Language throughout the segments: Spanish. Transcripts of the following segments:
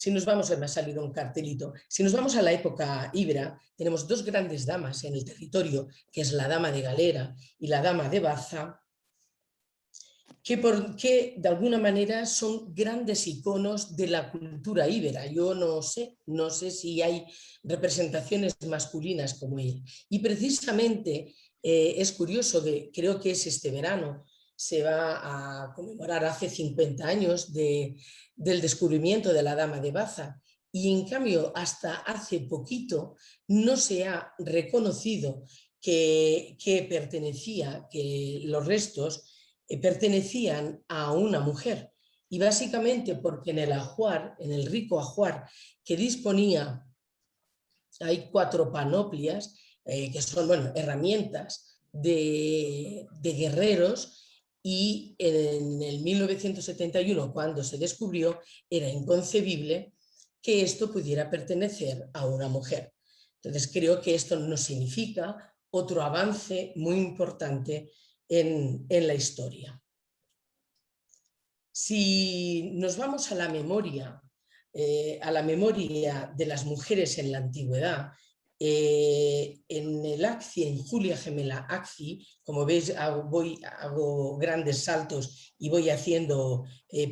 Si nos vamos, me ha salido un cartelito, si nos vamos a la época íbera, tenemos dos grandes damas en el territorio, que es la dama de Galera y la dama de Baza, que de alguna manera son grandes iconos de la cultura íbera. Yo no sé si hay representaciones masculinas como ella. Y precisamente es curioso, creo que es este verano, se va a conmemorar hace 50 años del descubrimiento de la Dama de Baza, y en cambio hasta hace poquito no se ha reconocido que los restos pertenecían a una mujer, y básicamente porque en el ajuar, en el rico ajuar que disponía, hay 4 panoplias que son, bueno, herramientas de guerreros, y en el 1971, cuando se descubrió, era inconcebible que esto pudiera pertenecer a una mujer. Entonces creo que esto nos significa otro avance muy importante en la historia. Si nos vamos a la memoria de las mujeres en la antigüedad, en el Acci, en Julia Gemela Acci, como veis hago grandes saltos y voy haciendo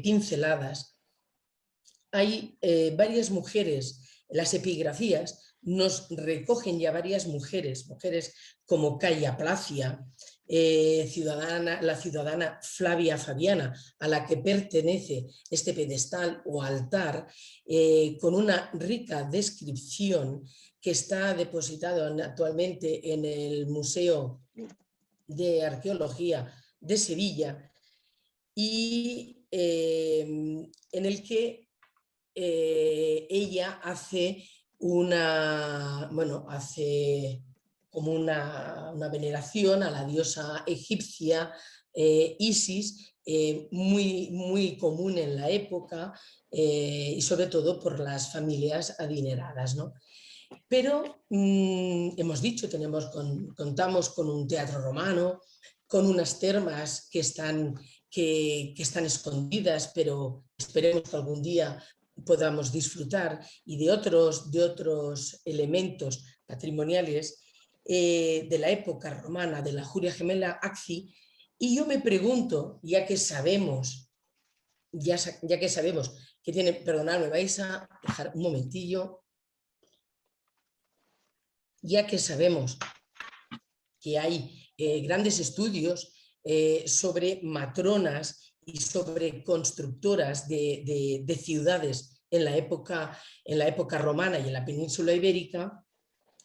pinceladas, hay varias mujeres, las epigrafías nos recogen ya varias mujeres como Caia Placia, la ciudadana Flavia Fabiana, a la que pertenece este pedestal o altar, con una rica descripción que está depositado actualmente en el Museo de Arqueología de Sevilla, y en el que ella hace como una veneración a la diosa egipcia Isis, muy, muy común en la época, y sobre todo por las familias adineradas, ¿no? Pero hemos dicho, contamos con un teatro romano, con unas termas que están escondidas, pero esperemos que algún día podamos disfrutar, y de otros elementos patrimoniales de la época romana, de la Julia Gemela Acci. Y yo me pregunto, ya que sabemos que tiene, perdonad, me vais a dejar un momentillo, ya que sabemos que hay grandes estudios sobre matronas y sobre constructoras de ciudades en la época romana y en la península ibérica,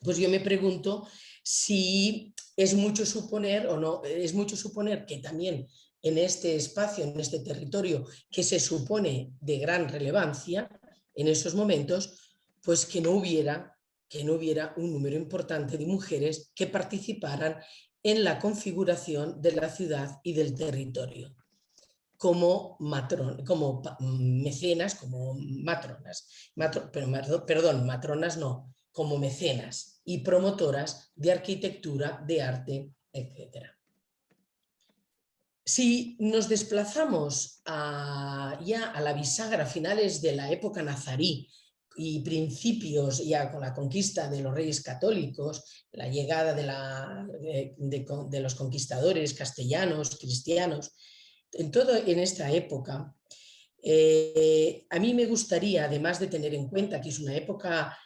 pues yo me pregunto si es mucho suponer o no, es mucho suponer que también en este espacio, en este territorio que se supone de gran relevancia en esos momentos, pues que no hubiera un número importante de mujeres que participaran en la configuración de la ciudad y del territorio, como mecenas, como matronas, matronas no, como mecenas y promotoras de arquitectura, de arte, etc. Si nos desplazamos ya a la bisagra, finales de la época nazarí y principios ya con la conquista de los reyes católicos, la llegada de los conquistadores castellanos, cristianos, en esta época, a mí me gustaría, además de tener en cuenta que es una época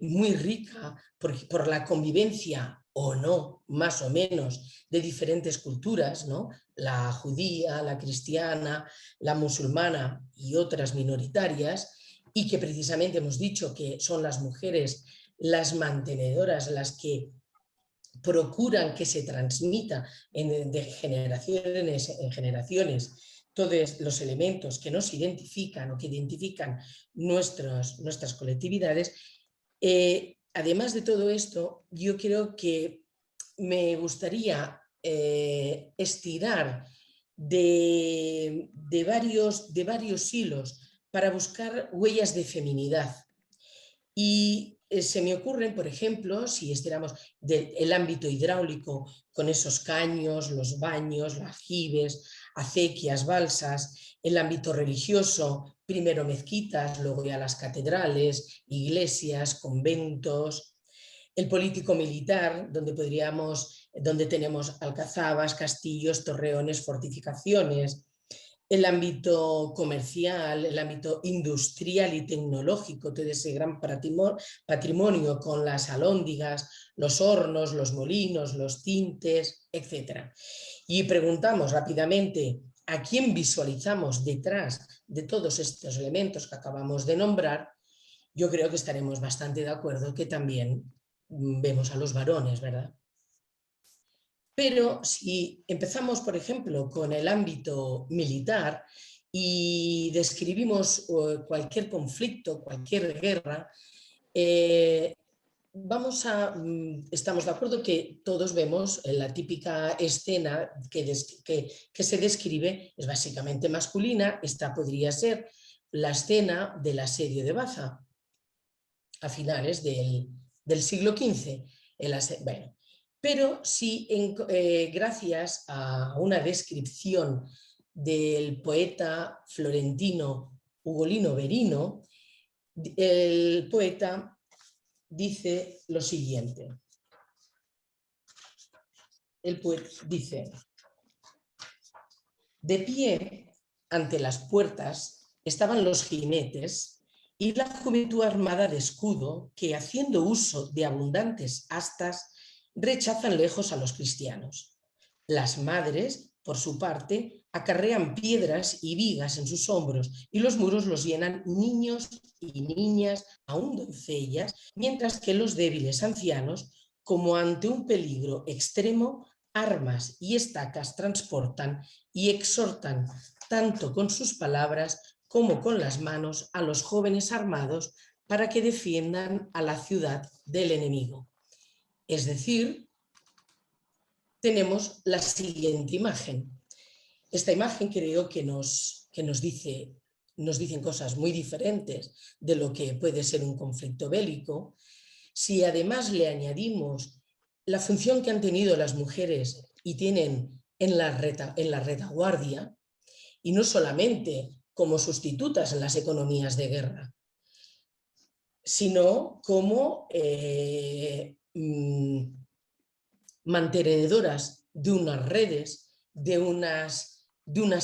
muy rica por la convivencia o no, más o menos, de diferentes culturas, ¿no? La judía, la cristiana, la musulmana y otras minoritarias, y que precisamente hemos dicho que son las mujeres las mantenedoras, las que procuran que se transmita de generaciones en generaciones todos los elementos que nos identifican o que identifican nuestras colectividades. Además de todo esto, yo creo que me gustaría estirar de varios hilos para buscar huellas de feminidad. Y se me ocurren, por ejemplo, si estiramos del ámbito hidráulico, con esos caños, los baños, aljibes, acequias, balsas; el ámbito religioso, primero mezquitas, luego ya las catedrales, iglesias, conventos. El político militar, donde tenemos alcazabas, castillos, torreones, fortificaciones. El ámbito comercial, el ámbito industrial y tecnológico, todo ese gran patrimonio con las alhóndigas, los hornos, los molinos, los tintes, etc. Y preguntamos rápidamente a quién visualizamos detrás de todos estos elementos que acabamos de nombrar. Yo creo que estaremos bastante de acuerdo que también vemos a los varones, ¿verdad? Pero si empezamos, por ejemplo, con el ámbito militar y describimos cualquier conflicto, cualquier guerra, estamos de acuerdo que todos vemos la típica escena que se describe, es básicamente masculina. Esta podría ser la escena del asedio de Baza a finales del siglo XV. Bueno, pero si gracias a una descripción del poeta florentino Ugolino Berino, el poeta dice lo siguiente. El poeta dice: de pie ante las puertas estaban los jinetes y la juventud armada de escudo que, haciendo uso de abundantes astas, rechazan lejos a los cristianos. Las madres, por su parte, acarrean piedras y vigas en sus hombros y los muros los llenan niños y niñas, aún doncellas, mientras que los débiles ancianos, como ante un peligro extremo, armas y estacas transportan y exhortan tanto con sus palabras como con las manos a los jóvenes armados para que defiendan a la ciudad del enemigo. Es decir, tenemos la siguiente imagen. Esta imagen creo que nos dicen cosas muy diferentes de lo que puede ser un conflicto bélico. Si además le añadimos la función que han tenido las mujeres y tienen en la retaguardia, y no solamente como sustitutas en las economías de guerra, sino como mantenedoras de unas redes, de unas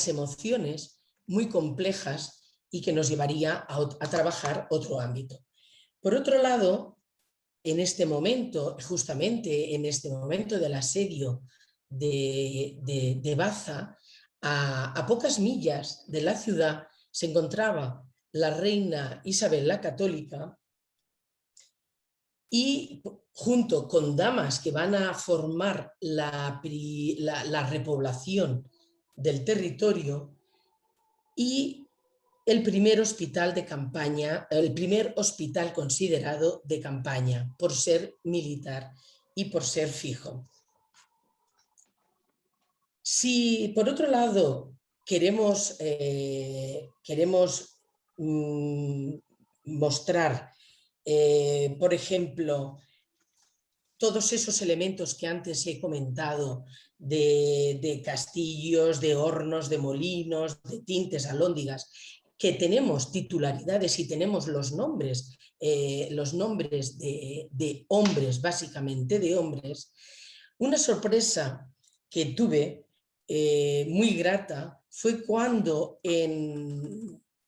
emociones muy complejas y que nos llevaría a trabajar otro ámbito. Por otro lado, en este momento, justamente en este momento del asedio de Baza, a pocas millas de la ciudad se encontraba la reina Isabel la Católica y junto con damas que van a formar la repoblación del territorio y el primer hospital de campaña, el primer hospital considerado de campaña por ser militar y por ser fijo. Si por otro lado queremos mostrar, por ejemplo, todos esos elementos que antes he comentado de castillos, de hornos, de molinos, de tintes, alhóndigas, que tenemos titularidades y tenemos los nombres de hombres, básicamente de hombres, una sorpresa que tuve muy grata fue cuando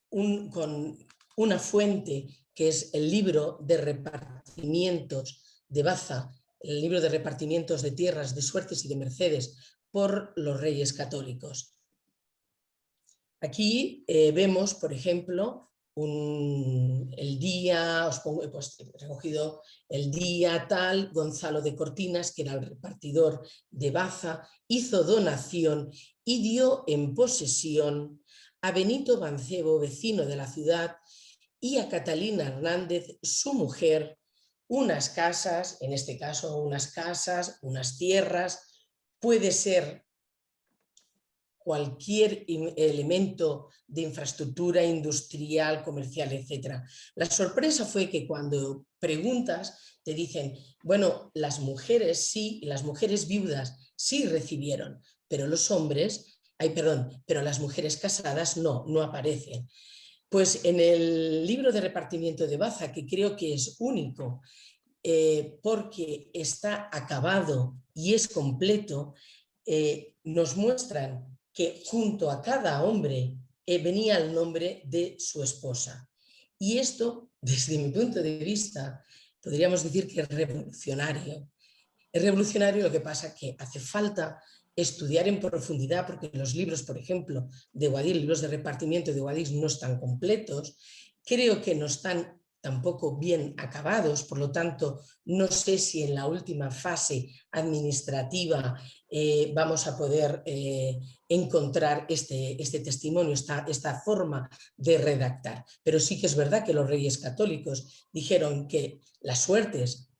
con una fuente que es el libro de repartimientos de Baza, el libro de repartimientos de tierras, de suertes y de mercedes por los reyes católicos. Aquí vemos, por ejemplo, el día, os pongo, pues, he recogido el día tal, Gonzalo de Cortinas, que era el repartidor de Baza, hizo donación y dio en posesión a Benito Mancebo, vecino de la ciudad, y a Catalina Hernández, su mujer, unas casas, en este caso unas casas, unas tierras, puede ser cualquier elemento de infraestructura industrial, comercial, etc. La sorpresa fue que cuando preguntas te dicen, bueno, las mujeres sí, y las mujeres viudas sí recibieron, pero los hombres, pero las mujeres casadas no aparecen. Pues en el libro de repartimiento de Baza, que creo que es único, porque está acabado y es completo, nos muestran que junto a cada hombre venía el nombre de su esposa. Y esto, desde mi punto de vista, podríamos decir que es revolucionario. Es revolucionario, lo que pasa que hace falta estudiar en profundidad, porque los libros, por ejemplo, de Guadix, libros de repartimiento de Guadix no están completos, creo que no están tampoco bien acabados, por lo tanto, no sé si en la última fase administrativa vamos a poder encontrar este testimonio, esta forma de redactar. Pero sí que es verdad que los reyes católicos dijeron que las suertes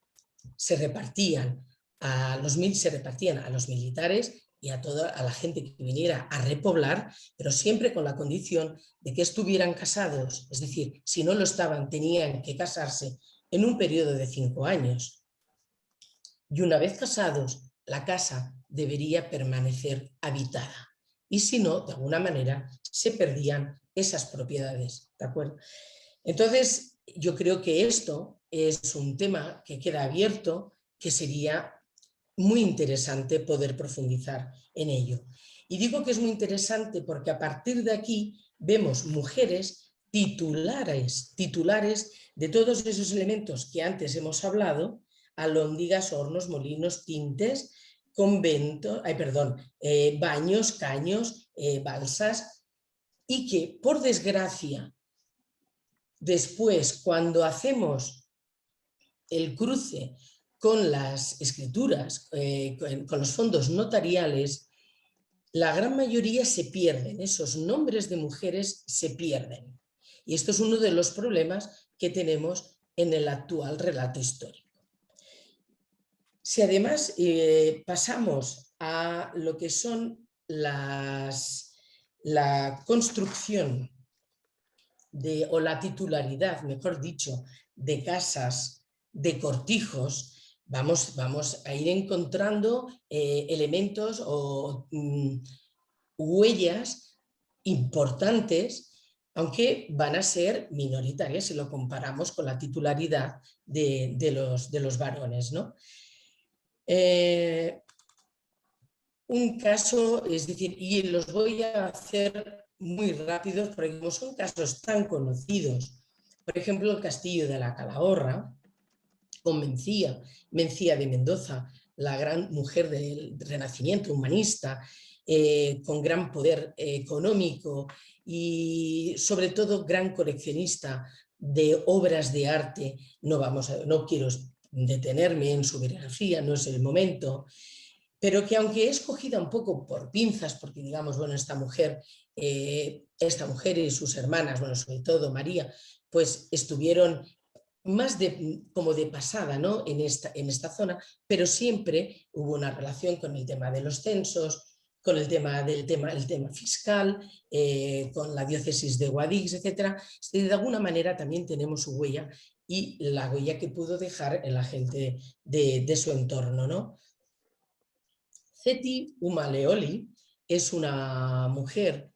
se repartían a los militares y a la gente que viniera a repoblar, pero siempre con la condición de que estuvieran casados, es decir, si no lo estaban, tenían que casarse en un periodo de 5 años. Y una vez casados, la casa debería permanecer habitada. Y si no, de alguna manera, se perdían esas propiedades, ¿de acuerdo? Entonces, yo creo que esto es un tema que queda abierto, que sería muy interesante poder profundizar en ello. Y digo que es muy interesante porque a partir de aquí vemos mujeres titulares de todos esos elementos que antes hemos hablado, alhóndigas, hornos, molinos, tintes, baños, caños, balsas, y que por desgracia después, cuando hacemos el cruce con las escrituras, con los fondos notariales, la gran mayoría se pierden, esos nombres de mujeres se pierden. Y esto es uno de los problemas que tenemos en el actual relato histórico. Si además pasamos a lo que son la construcción o la titularidad, mejor dicho, de casas, de cortijos, vamos a ir encontrando elementos o huellas importantes, aunque van a ser minoritarias si lo comparamos con la titularidad de los varones, ¿no? Un caso, es decir, y los voy a hacer muy rápidos porque como son casos tan conocidos, por ejemplo el castillo de la Calahorra, con Mencía de Mendoza, la gran mujer del Renacimiento humanista, con gran poder económico y sobre todo gran coleccionista de obras de arte. No quiero detenerme en su biografía, no es el momento, pero que aunque he escogida un poco por pinzas, porque digamos, bueno, esta mujer y sus hermanas, bueno, sobre todo María, pues estuvieron más como de pasada, ¿no? en esta zona, pero siempre hubo una relación con el tema de los censos, con el tema fiscal, con la diócesis de Guadix, etc. De alguna manera también tenemos su huella y la huella que pudo dejar en la gente de su entorno, ¿no? Zeti Umaleoli es una mujer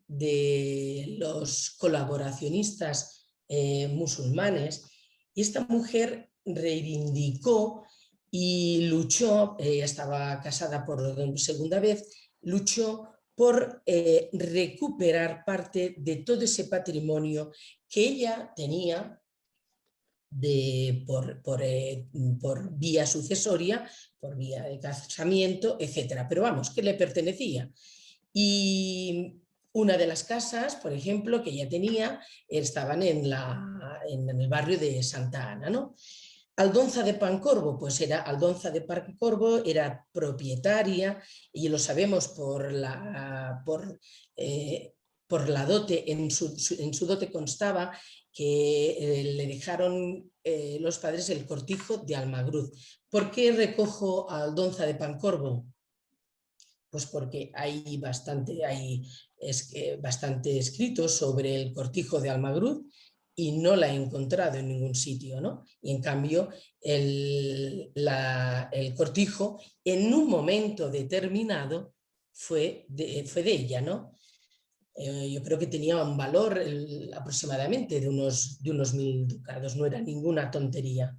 de los colaboracionistas musulmanes y esta mujer reivindicó y luchó, estaba casada por segunda vez, luchó por recuperar parte de todo ese patrimonio que ella tenía por vía sucesoria, por vía de casamiento, etc. Pero vamos, que le pertenecía. Y una de las casas, por ejemplo, que ella tenía, estaban en el barrio de Santa Ana, ¿no? Aldonza de Pancorbo, pues Aldonza de Pancorbo era propietaria, y lo sabemos por la dote, en su dote constaba que le dejaron los padres el cortijo de Almagruz. ¿Por qué recojo a Aldonza de Pancorbo? Pues porque hay bastante escrito sobre el cortijo de Almagruz y no la he encontrado en ningún sitio, ¿no? Y en cambio el cortijo en un momento determinado fue de ella, ¿no? Yo creo que tenía un valor aproximadamente de unos 1000 ducados, no era ninguna tontería.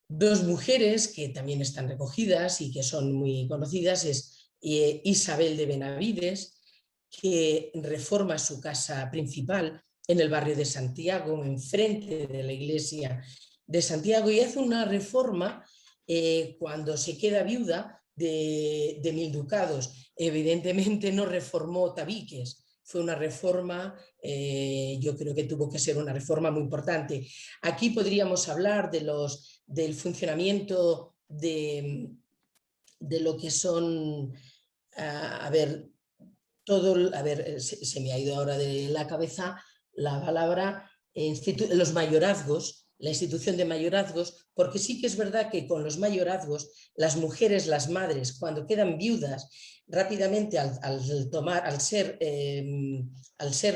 Dos mujeres que también están recogidas y que son muy conocidas es Isabel de Benavides, que reforma su casa principal en el barrio de Santiago, enfrente de la iglesia de Santiago, y hace una reforma cuando se queda viuda de 1000 ducados. Evidentemente no reformó tabiques, fue una reforma, yo creo que tuvo que ser una reforma muy importante. Aquí podríamos hablar del funcionamiento de lo que son, a ver, se me ha ido ahora de la cabeza la palabra, los mayorazgos, la institución de mayorazgos, porque sí que es verdad que con los mayorazgos, las mujeres, las madres, cuando quedan viudas, rápidamente al ser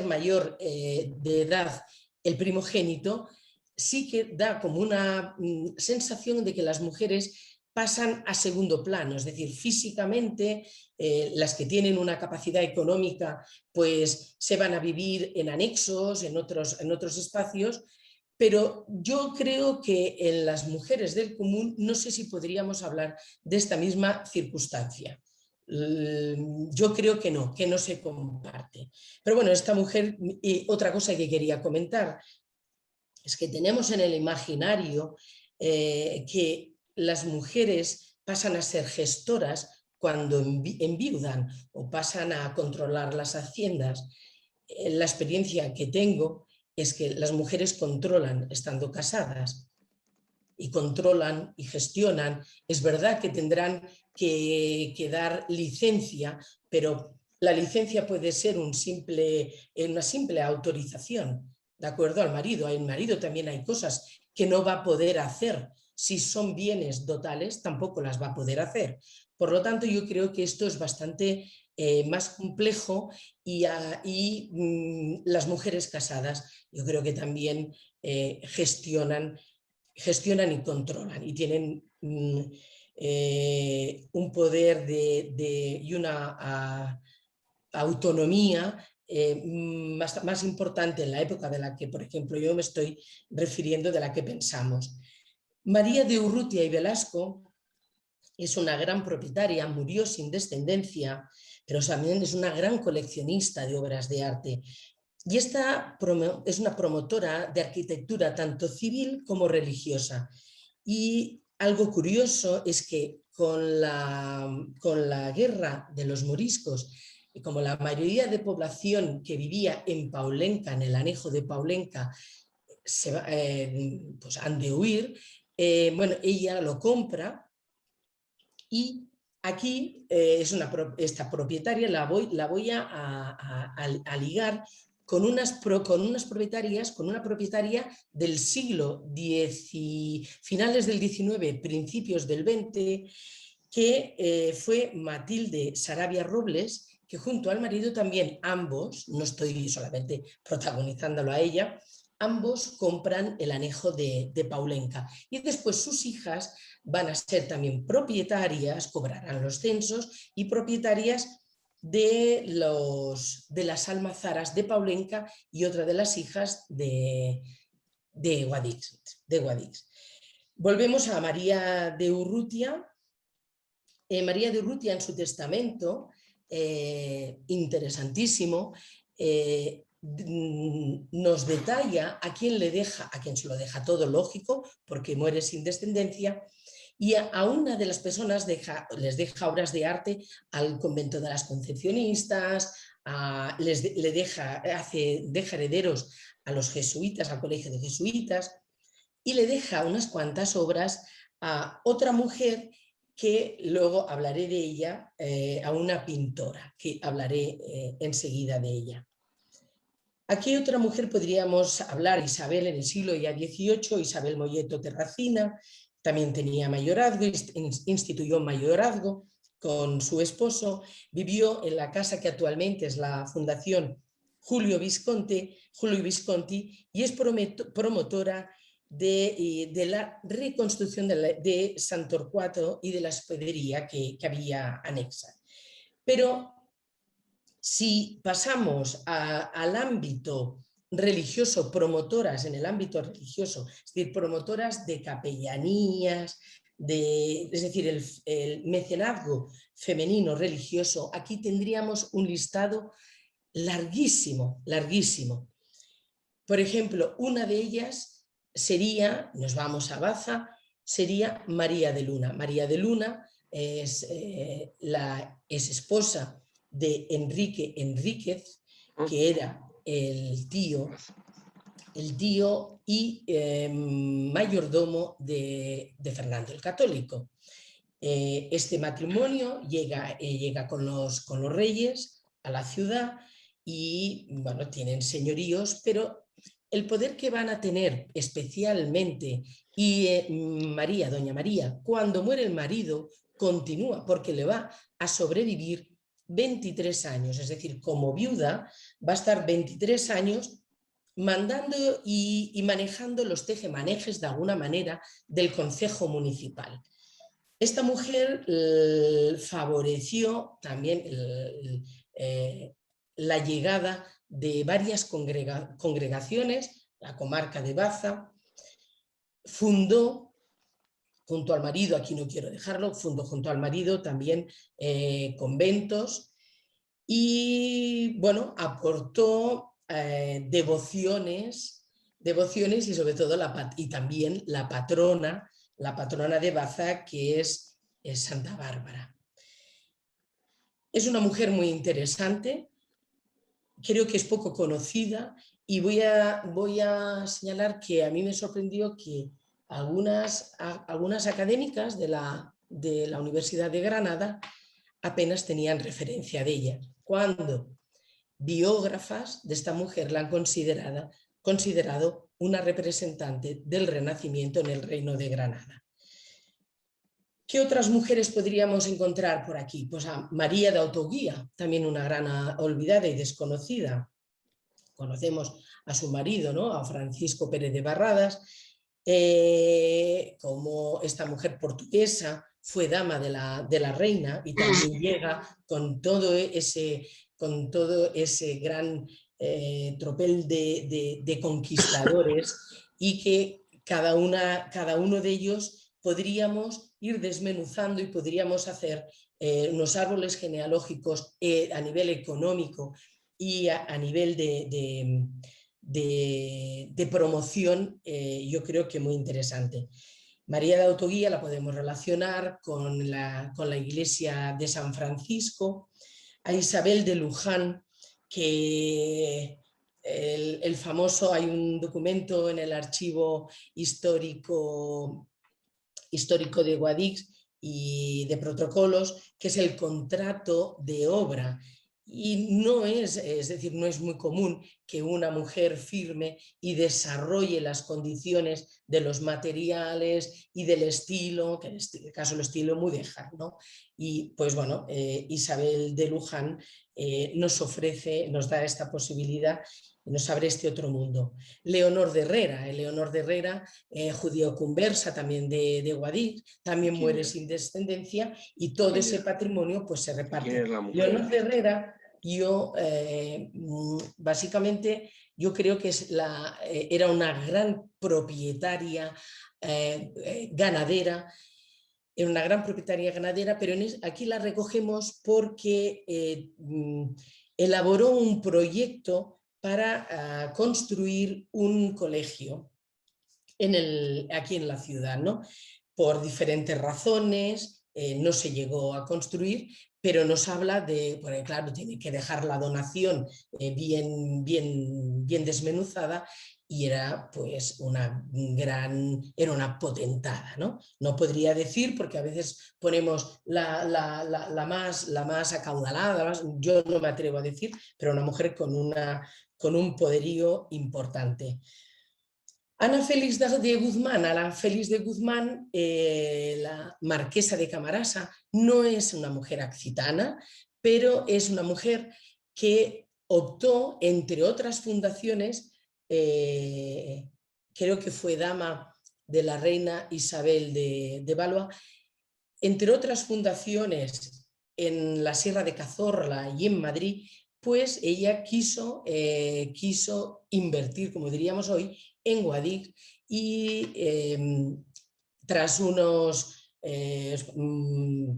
mayor de edad el primogénito, sí que da como una sensación de que las mujeres pasan a segundo plano, es decir, físicamente las que tienen una capacidad económica pues se van a vivir en anexos, en otros espacios, pero yo creo que en las mujeres del común no sé si podríamos hablar de esta misma circunstancia. Yo creo que no se comparte. Pero bueno, esta mujer, y otra cosa que quería comentar, es que tenemos en el imaginario que las mujeres pasan a ser gestoras cuando enviudan o pasan a controlar las haciendas. La experiencia que tengo es que las mujeres controlan estando casadas y controlan y gestionan. Es verdad que tendrán que dar licencia, pero la licencia puede ser una simple autorización, de acuerdo al marido. El marido también hay cosas que no va a poder hacer. Si son bienes dotales, tampoco las va a poder hacer. Por lo tanto, yo creo que esto es bastante más complejo y las mujeres casadas, yo creo que también gestionan y controlan y tienen un poder y una autonomía más importante en la época de la que, por ejemplo, yo me estoy refiriendo, de la que pensamos. María de Urrutia y Velasco es una gran propietaria, murió sin descendencia, pero también es una gran coleccionista de obras de arte. Y esta es una promotora de arquitectura tanto civil como religiosa. Y algo curioso es que con la guerra de los moriscos, y como la mayoría de población que vivía en Paulenca, en el anejo de Paulenca, pues han de huir, bueno, ella lo compra y aquí esta propietaria la voy a ligar con una propietaria del siglo X, finales del XIX, principios del XX, que fue Matilde Sarabia Robles, que junto al marido también ambos, no estoy solamente protagonizándolo a ella, ambos compran el anejo de Paulenca. Y después sus hijas van a ser también propietarias, cobrarán los censos y propietarias de las almazaras de Paulenca y otra de las hijas de Guadix. Volvemos a María de Urrutia. María de Urrutia en su testamento, interesantísimo, nos detalla a quién se lo deja todo lógico, porque muere sin descendencia, y a una de las personas les deja obras de arte al convento de las Concepcionistas, deja herederos a los jesuitas, al colegio de jesuitas, y le deja unas cuantas obras a otra mujer que luego hablaré de ella, a una pintora, que hablaré enseguida de ella. Aquí otra mujer podríamos hablar, Isabel, en el siglo ya XVIII, Isabel Molleto Terracina, también tenía mayorazgo, instituyó mayorazgo con su esposo, vivió en la casa que actualmente es la Fundación Julio Visconti, y es promotora de la reconstrucción de San Torcuato y de la hospedería que había anexa. Pero Si pasamos al ámbito religioso, promotoras en el ámbito religioso, es decir, promotoras de capellanías, es decir, el mecenazgo femenino religioso, aquí tendríamos un listado larguísimo, larguísimo. Por ejemplo, una de ellas sería, nos vamos a Baza, sería María de Luna. María de Luna es esposa de Enrique Enríquez, que era el tío y mayordomo de Fernando el Católico. Este matrimonio llega con los reyes a la ciudad y, bueno, tienen señoríos, pero el poder que van a tener especialmente, y doña María, cuando muere el marido, continúa, porque le va a sobrevivir 23 años, es decir, como viuda va a estar 23 años mandando y manejando los tejemanejes de alguna manera del concejo municipal. Esta mujer favoreció también la llegada de varias congregaciones, la comarca de Baza, fundó junto al marido, aquí no quiero dejarlo, fundó junto al marido también conventos y, bueno, aportó devociones y sobre todo y también la patrona de Baza, que es Santa Bárbara. Es una mujer muy interesante, creo que es poco conocida y voy a señalar que a mí me sorprendió que algunas académicas de la Universidad de Granada apenas tenían referencia de ella, cuando biógrafas de esta mujer la han considerado una representante del Renacimiento en el Reino de Granada. ¿Qué otras mujeres podríamos encontrar por aquí? Pues a María de Autoguía, también una gran olvidada y desconocida. Conocemos a su marido, ¿no? A Francisco Pérez de Barradas, como esta mujer portuguesa fue dama de la reina y también llega con todo ese gran tropel de conquistadores, y que cada uno de ellos podríamos ir desmenuzando y podríamos hacer unos árboles genealógicos a nivel económico y a nivel de promoción, yo creo que muy interesante. María de Autoguía la podemos relacionar con la iglesia de San Francisco, a Isabel de Luján, que el famoso, hay un documento en el archivo histórico de Guadix y de protocolos, que es el contrato de obra. Y no es decir, no es muy común que una mujer firme y desarrolle las condiciones de los materiales y del estilo, que en este caso el estilo es mudéjar, ¿no? Y pues bueno, Isabel de Luján nos da esta posibilidad y nos abre este otro mundo. Leonor de Herrera, judío conversa también de Guadix, también muere sin descendencia y todo ese patrimonio pues se reparte. Leonor de Herrera, yo básicamente yo creo que era una gran propietaria ganadera, era una gran propietaria ganadera, pero aquí la recogemos porque elaboró un proyecto para construir un colegio aquí en la ciudad, ¿no? Por diferentes razones no se llegó a construir, pero nos habla de, porque claro, tiene que dejar la donación bien desmenuzada, y era pues era una potentada, ¿no? No podría decir, porque a veces ponemos la más acaudalada, yo no me atrevo a decir, pero una mujer con un poderío importante. Ana Félix de Guzmán, la marquesa de Camarasa, no es una mujer accitana, pero es una mujer que optó, entre otras fundaciones, creo que fue dama de la reina Isabel de Valois, entre otras fundaciones en la Sierra de Cazorla y en Madrid, pues ella quiso invertir, como diríamos hoy, en Guadix y tras unos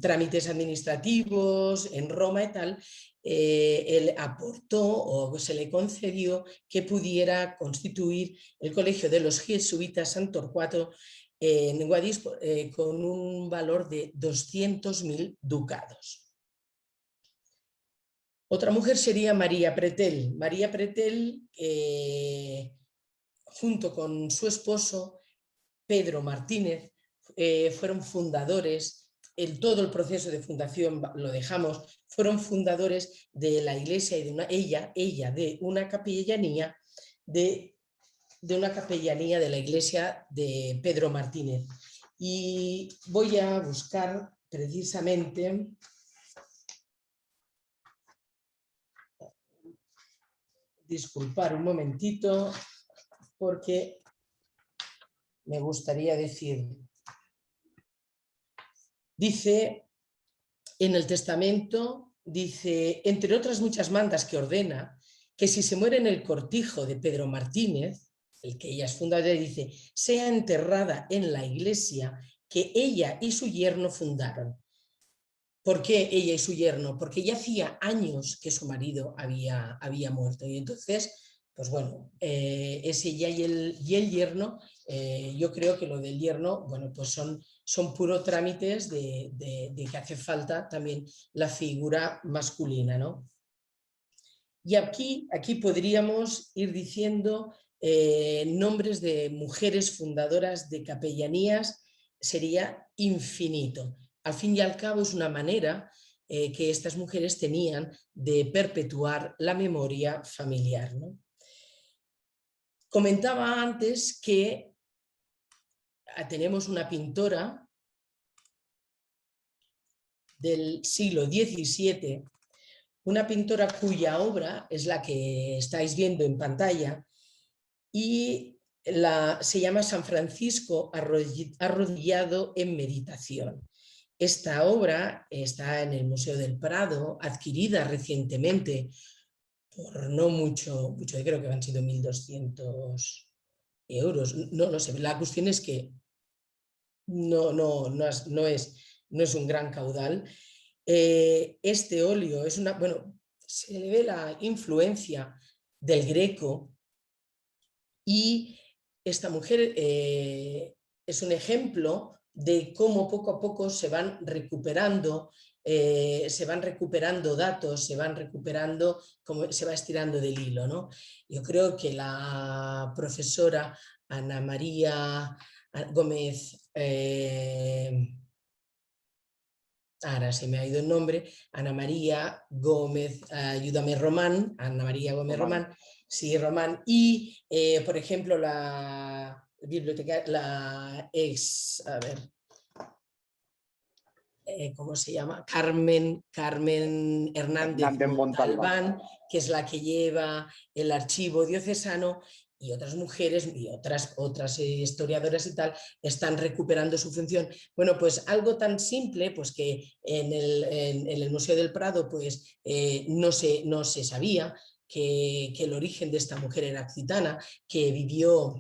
trámites administrativos en Roma y tal, él aportó o se le concedió que pudiera constituir el Colegio de los Jesuitas San Torcuato en Guadix con un valor de 200.000 ducados. Otra mujer sería María Pretel. María Pretel, junto con su esposo Pedro Martínez, fueron fundadores, todo el proceso de fundación lo dejamos, fueron fundadores de la iglesia y ella de una capellanía de la iglesia de Pedro Martínez. Y voy a buscar precisamente... Disculpar un momentito porque me gustaría decir. Dice en el testamento, dice, entre otras muchas mandas que ordena, que si se muere en el cortijo de Pedro Martínez, el que ella es fundadora, dice, sea enterrada en la iglesia que ella y su yerno fundaron. ¿Por qué ella y su yerno? Porque ya hacía años que su marido había muerto y entonces, pues bueno, es ella y el yerno. Yo creo que lo del yerno, bueno, pues son puro trámites de que hace falta también la figura masculina, ¿no? Y aquí podríamos ir diciendo nombres de mujeres fundadoras de capellanías, sería infinito. Al fin y al cabo es una manera que estas mujeres tenían de perpetuar la memoria familiar, ¿no? Comentaba antes que tenemos una pintora del siglo XVII, una pintora cuya obra es la que estáis viendo en pantalla y se llama San Francisco arrodillado en meditación. Esta obra está en el Museo del Prado, adquirida recientemente por no mucho, yo creo que han sido 1.200 euros, no lo sé. La cuestión es que no es un gran caudal. Este óleo es se le ve la influencia del Greco y esta mujer es un ejemplo de cómo poco a poco se van recuperando datos, se va estirando del hilo, ¿no? Yo creo que la profesora Ana María Gómez, ahora se me ha ido el nombre, Ana María Gómez, ayúdame Román, Ana María Gómez Román, sí, Román, y por ejemplo la biblioteca, la ex, a ver, ¿cómo se llama? Carmen Hernández Montalbán, que es la que lleva el archivo diocesano, y otras mujeres y otras historiadoras y tal están recuperando su función. Bueno, pues algo tan simple, pues que en el Museo del Prado pues no se sabía que el origen de esta mujer era occitana, que vivió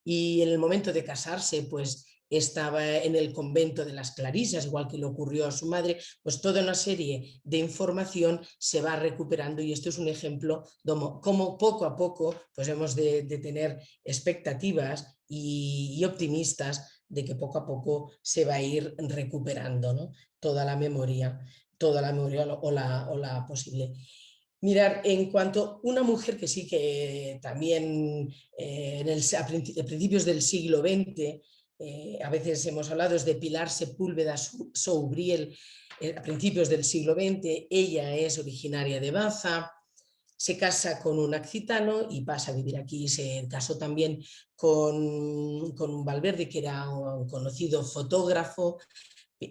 y en el momento de casarse pues estaba en el convento de las Clarisas, igual que le ocurrió a su madre. Pues toda una serie de información se va recuperando y esto es un ejemplo de cómo poco a poco pues hemos de tener expectativas y optimistas de que poco a poco se va a ir recuperando, ¿no? toda la memoria o la posible. Mirar, en cuanto a una mujer que sí que también a principios del siglo XX, a veces hemos hablado es de Pilar Sepúlveda Soubriel, a principios del siglo XX, ella es originaria de Baza, se casa con un occitano y pasa a vivir aquí. Se casó también con un Valverde, que era un conocido fotógrafo y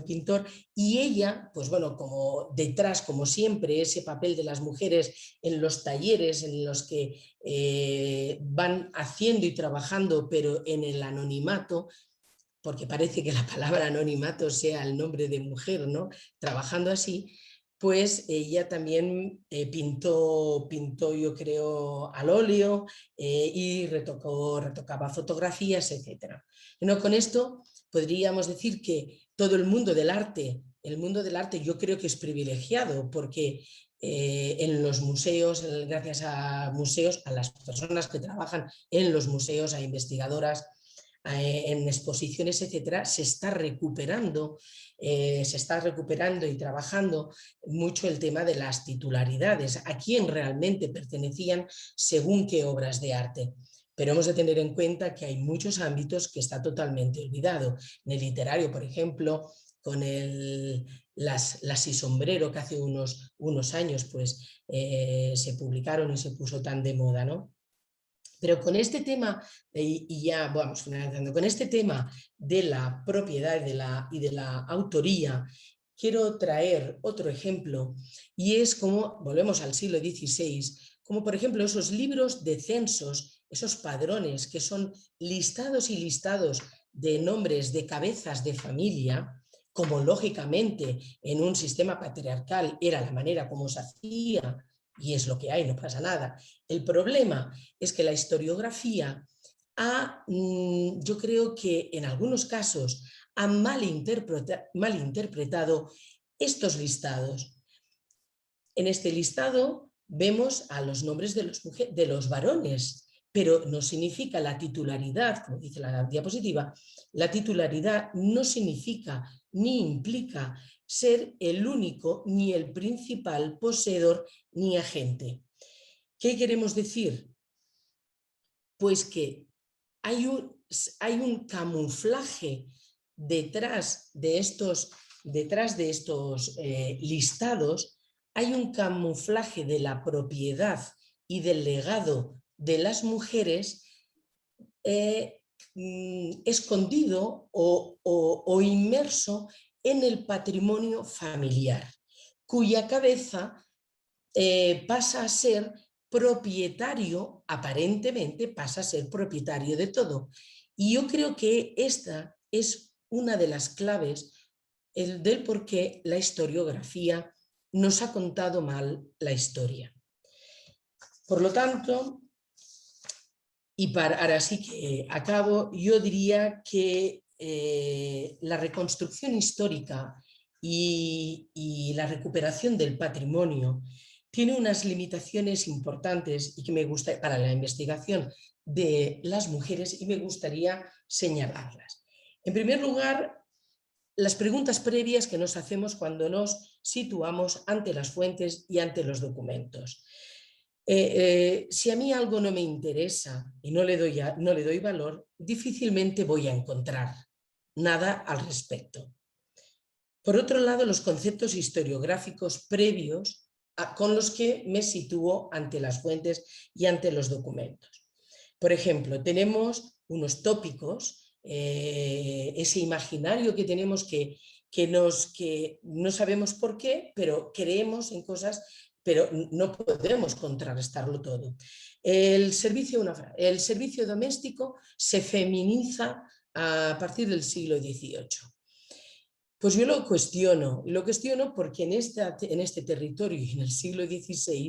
pintor, y ella, pues bueno, como detrás, como siempre, ese papel de las mujeres en los talleres en los que van haciendo y trabajando, pero en el anonimato, porque parece que la palabra anonimato sea el nombre de mujer, ¿no? Trabajando así, pues ella también pintó, yo creo, al óleo y retocaba fotografías, etc. Bueno, con esto podríamos decir que todo el mundo del arte yo creo que es privilegiado porque en los museos, gracias a museos, a las personas que trabajan en los museos, a investigadoras, en exposiciones, etcétera, se está recuperando y trabajando mucho el tema de las titularidades, a quién realmente pertenecían según qué obras de arte. Pero hemos de tener en cuenta que hay muchos ámbitos que está totalmente olvidado. En el literario, por ejemplo, con las y sombrero, que hace unos años pues, se publicaron y se puso tan de moda, ¿no? Pero con este tema, y ya vamos finalizando, con este tema de la propiedad y de la autoría, quiero traer otro ejemplo, y es como, volvemos al siglo XVI, como por ejemplo esos libros de censos, esos padrones que son listados y listados de nombres de cabezas de familia, como lógicamente en un sistema patriarcal era la manera como se hacía, y es lo que hay, no pasa nada. El problema es que la historiografía yo creo que en algunos casos ha malinterpretado estos listados. En este listado vemos a los nombres de los varones, pero no significa la titularidad, como dice la diapositiva, la titularidad no significa ni implica ser el único ni el principal poseedor ni agente. ¿Qué queremos decir? Pues que hay un camuflaje detrás de estos listados, hay un camuflaje de la propiedad y del legado de las mujeres escondido o inmerso en el patrimonio familiar, cuya cabeza pasa a ser propietario, aparentemente pasa a ser propietario de todo. Y yo creo que esta es una de las claves del por qué la historiografía nos ha contado mal la historia. Por lo tanto, ahora sí que acabo, yo diría que la reconstrucción histórica y la recuperación del patrimonio tiene unas limitaciones importantes y que me gusta para la investigación de las mujeres y me gustaría señalarlas. En primer lugar, las preguntas previas que nos hacemos cuando nos situamos ante las fuentes y ante los documentos. Si a mí algo no me interesa y no le doy valor, difícilmente voy a encontrar nada al respecto. Por otro lado, los conceptos historiográficos previos con los que me sitúo ante las fuentes y ante los documentos. Por ejemplo, tenemos unos tópicos, ese imaginario que tenemos que no sabemos por qué, pero creemos en cosas, pero no podemos contrarrestarlo todo. El servicio doméstico se feminiza a partir del siglo XVIII. Pues yo lo cuestiono porque en este territorio y en el siglo XVI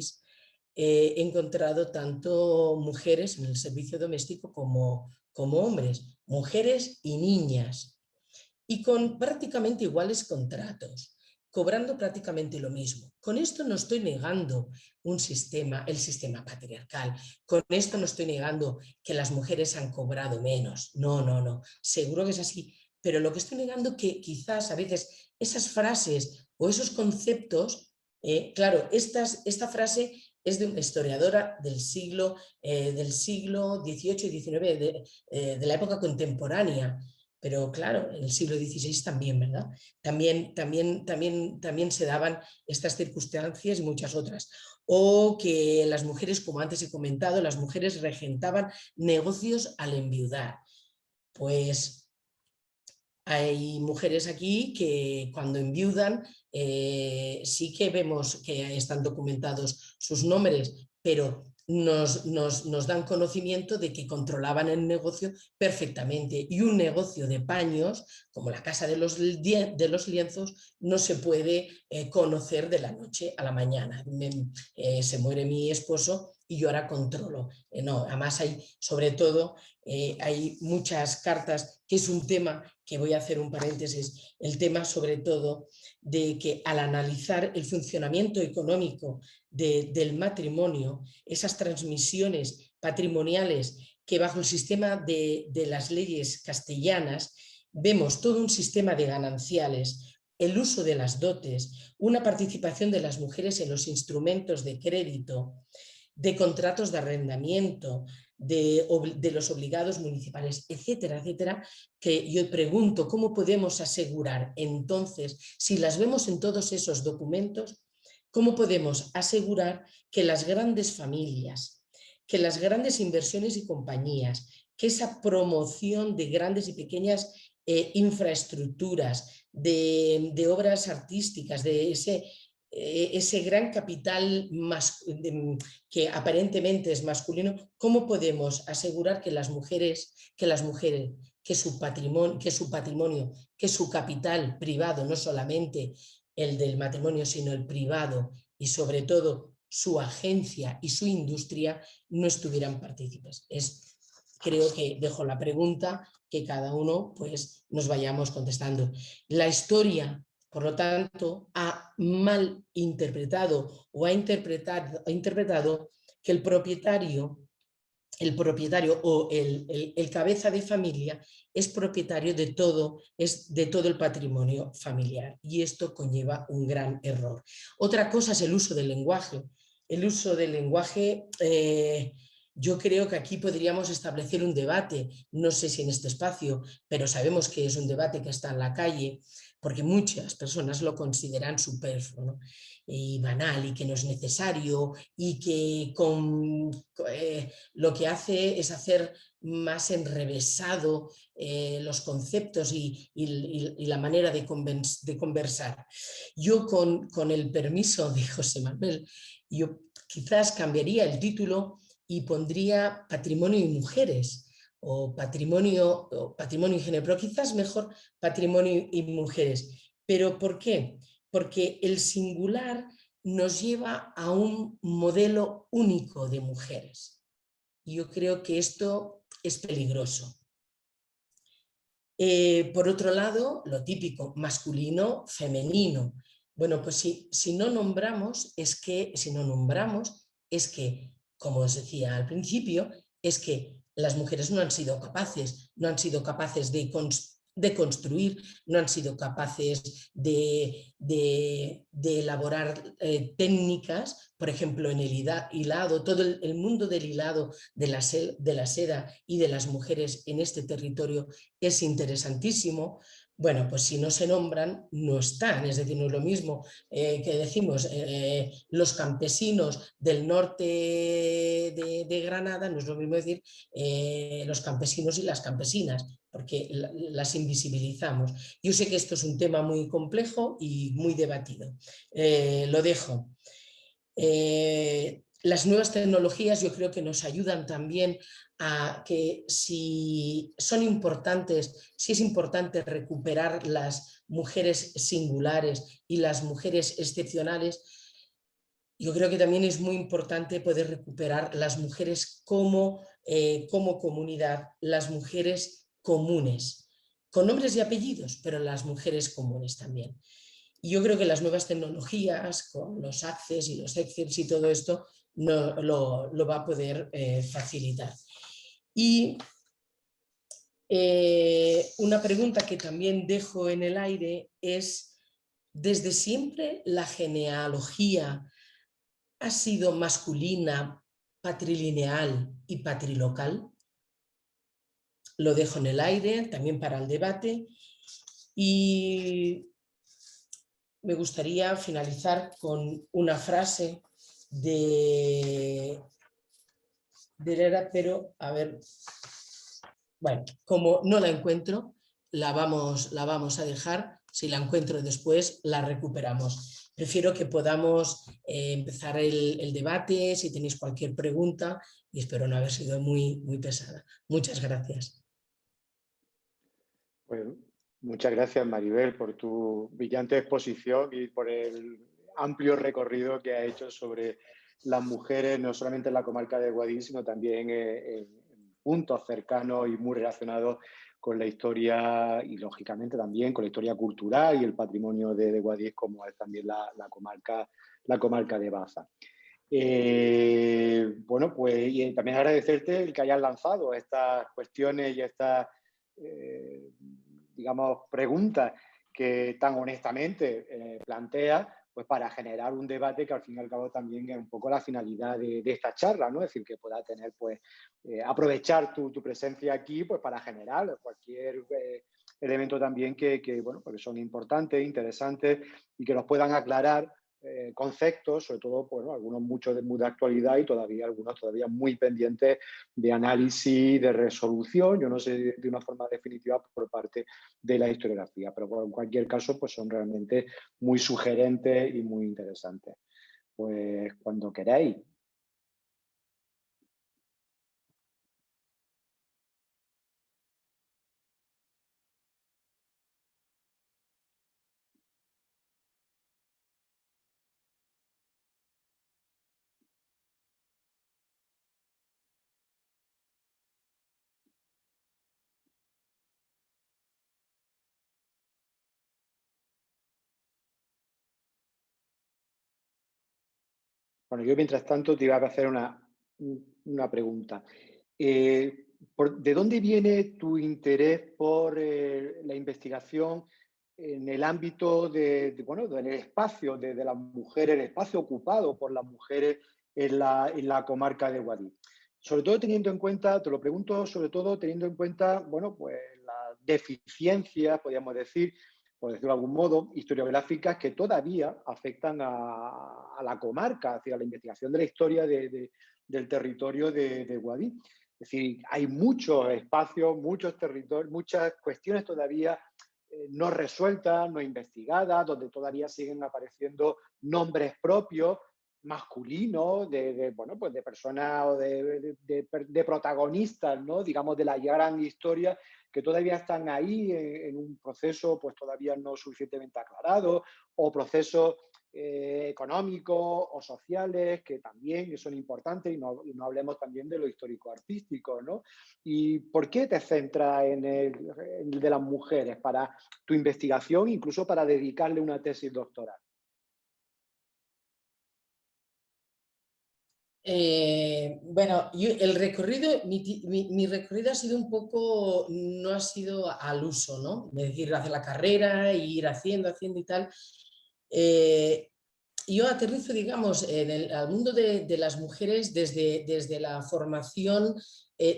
he encontrado tanto mujeres en el servicio doméstico como hombres, mujeres y niñas, y con prácticamente iguales contratos, cobrando prácticamente lo mismo. Con esto no estoy negando el sistema patriarcal, con esto no estoy negando que las mujeres han cobrado menos, no, seguro que es así. Pero lo que estoy negando es que quizás a veces esas frases o esos conceptos, claro, esta frase es de una historiadora del siglo XVIII y XIX, de la época contemporánea, pero claro, en el siglo XVI también, ¿verdad? También se daban estas circunstancias y muchas otras. O que las mujeres, como antes he comentado, las mujeres regentaban negocios al enviudar. Pues hay mujeres aquí que cuando enviudan sí que vemos que están documentados sus nombres, pero nos dan conocimiento de que controlaban el negocio perfectamente, y un negocio de paños, como la casa de los lienzos, no se puede conocer de la noche a la mañana. Se muere mi esposo y yo ahora controlo. No, además hay, sobre todo, hay muchas cartas, que es un tema que voy a hacer un paréntesis, el tema sobre todo de que al analizar el funcionamiento económico del matrimonio, esas transmisiones patrimoniales que bajo el sistema de las leyes castellanas vemos todo un sistema de gananciales, el uso de las dotes, una participación de las mujeres en los instrumentos de crédito, de contratos de arrendamiento, de los obligados municipales, etcétera, etcétera, que yo pregunto, ¿cómo podemos asegurar entonces, si las vemos en todos esos documentos, cómo podemos asegurar que las grandes familias, que las grandes inversiones y compañías, que esa promoción de grandes y pequeñas infraestructuras, de obras artísticas, de ese gran capital que aparentemente es masculino, ¿cómo podemos asegurar que que su patrimonio, que su capital privado, no solamente el del matrimonio, sino el privado, y sobre todo su agencia y su industria, no estuvieran partícipes? Creo que dejo la pregunta, que cada uno pues nos vayamos contestando. La historia, por lo tanto, ha mal interpretado o ha interpretado que el propietario o el cabeza de familia es propietario de todo el patrimonio familiar, y esto conlleva un gran error. Otra cosa es el uso del lenguaje. El uso del lenguaje, yo creo que aquí podríamos establecer un debate, no sé si en este espacio, pero sabemos que es un debate que está en la calle, porque muchas personas lo consideran superfluo, ¿no? Y banal, y que no es necesario, y que lo que hace es hacer más enrevesado los conceptos y la manera de conversar. Yo, con el permiso de José Manuel, yo quizás cambiaría el título y pondría patrimonio y mujeres, o patrimonio y género, pero quizás mejor patrimonio y mujeres. ¿Pero por qué? Porque el singular nos lleva a un modelo único de mujeres. Y yo creo que esto es peligroso. Por otro lado, lo típico, masculino, femenino. Bueno, pues si no nombramos, es que, como os decía al principio, es que las mujeres no han sido capaces de construir, no han sido capaces de elaborar técnicas, por ejemplo, en el hilado, todo el mundo del hilado, de la seda y de las mujeres en este territorio es interesantísimo. Bueno, pues si no se nombran, no están. Es decir, no es lo mismo que decimos los campesinos del norte de Granada, no es lo mismo decir los campesinos y las campesinas, porque las invisibilizamos. Yo sé que esto es un tema muy complejo y muy debatido. Lo dejo. Las nuevas tecnologías yo creo que nos ayudan también a que si es importante recuperar las mujeres singulares y las mujeres excepcionales, yo creo que también es muy importante poder recuperar las mujeres como comunidad, las mujeres comunes, con nombres y apellidos, pero las mujeres comunes también. Y yo creo que las nuevas tecnologías, con los Access y los Excels y todo esto, lo va a poder facilitar. Y una pregunta que también dejo en el aire es, ¿desde siempre la genealogía ha sido masculina, patrilineal y patrilocal? Lo dejo en el aire también para el debate, y me gustaría finalizar con una frase de Herrera, pero a ver, bueno, como no la encuentro, la vamos a dejar. Si la encuentro después, la recuperamos. Prefiero que podamos empezar el debate, si tenéis cualquier pregunta, y espero no haber sido muy pesada. Muchas gracias. Bueno, muchas gracias, Maribel, por tu brillante exposición y por el amplio recorrido que ha hecho sobre las mujeres, no solamente en la comarca de Guadix, sino también en puntos cercanos y muy relacionados con la historia y, lógicamente, también con la historia cultural y el patrimonio de Guadix, como es también la comarca de Baza. Bueno, pues y también agradecerte el que hayas lanzado estas cuestiones y estas, digamos, preguntas que tan honestamente plantea, pues para generar un debate que al fin y al cabo también es un poco la finalidad de esta charla, ¿no? Es decir, que pueda tener, pues, aprovechar tu presencia aquí, pues, para generar cualquier elemento también bueno, porque son importantes, interesantes y que nos puedan aclarar conceptos, sobre todo, bueno, algunos muchos muy de actualidad y algunos todavía muy pendientes de análisis, de resolución, yo no sé de una forma definitiva por parte de la historiografía, pero bueno, en cualquier caso pues son realmente muy sugerentes y muy interesantes. Pues cuando queráis. Bueno, yo mientras tanto te iba a hacer una pregunta. ¿De dónde viene tu interés por la investigación en el ámbito bueno, en el espacio de las mujeres, el espacio ocupado por las mujeres en la comarca de Guadix? Sobre todo teniendo en cuenta, te lo pregunto, sobre todo teniendo en cuenta, bueno, pues las deficiencias, podríamos decir, por decirlo de algún modo, historiográficas que todavía afectan a la comarca, hacia la investigación de la historia del territorio de Guadix. Es decir, hay muchos espacios, muchos territorios, muchas cuestiones todavía no resueltas, no investigadas, donde todavía siguen apareciendo nombres propios, masculinos, bueno, pues de personas o de protagonistas, ¿no? Digamos, de la gran historia, que todavía están ahí en un proceso pues todavía no suficientemente aclarado, o procesos económicos o sociales que también son importantes, y no hablemos también de lo histórico-artístico, ¿no? ¿Y por qué te centras en el de las mujeres para tu investigación, incluso para dedicarle una tesis doctoral? Bueno, el recorrido, mi recorrido ha sido un poco, no ha sido al uso, ¿no? Es decir, hacer la carrera e ir haciendo y tal. Yo aterrizo, digamos, al mundo de las mujeres desde la formación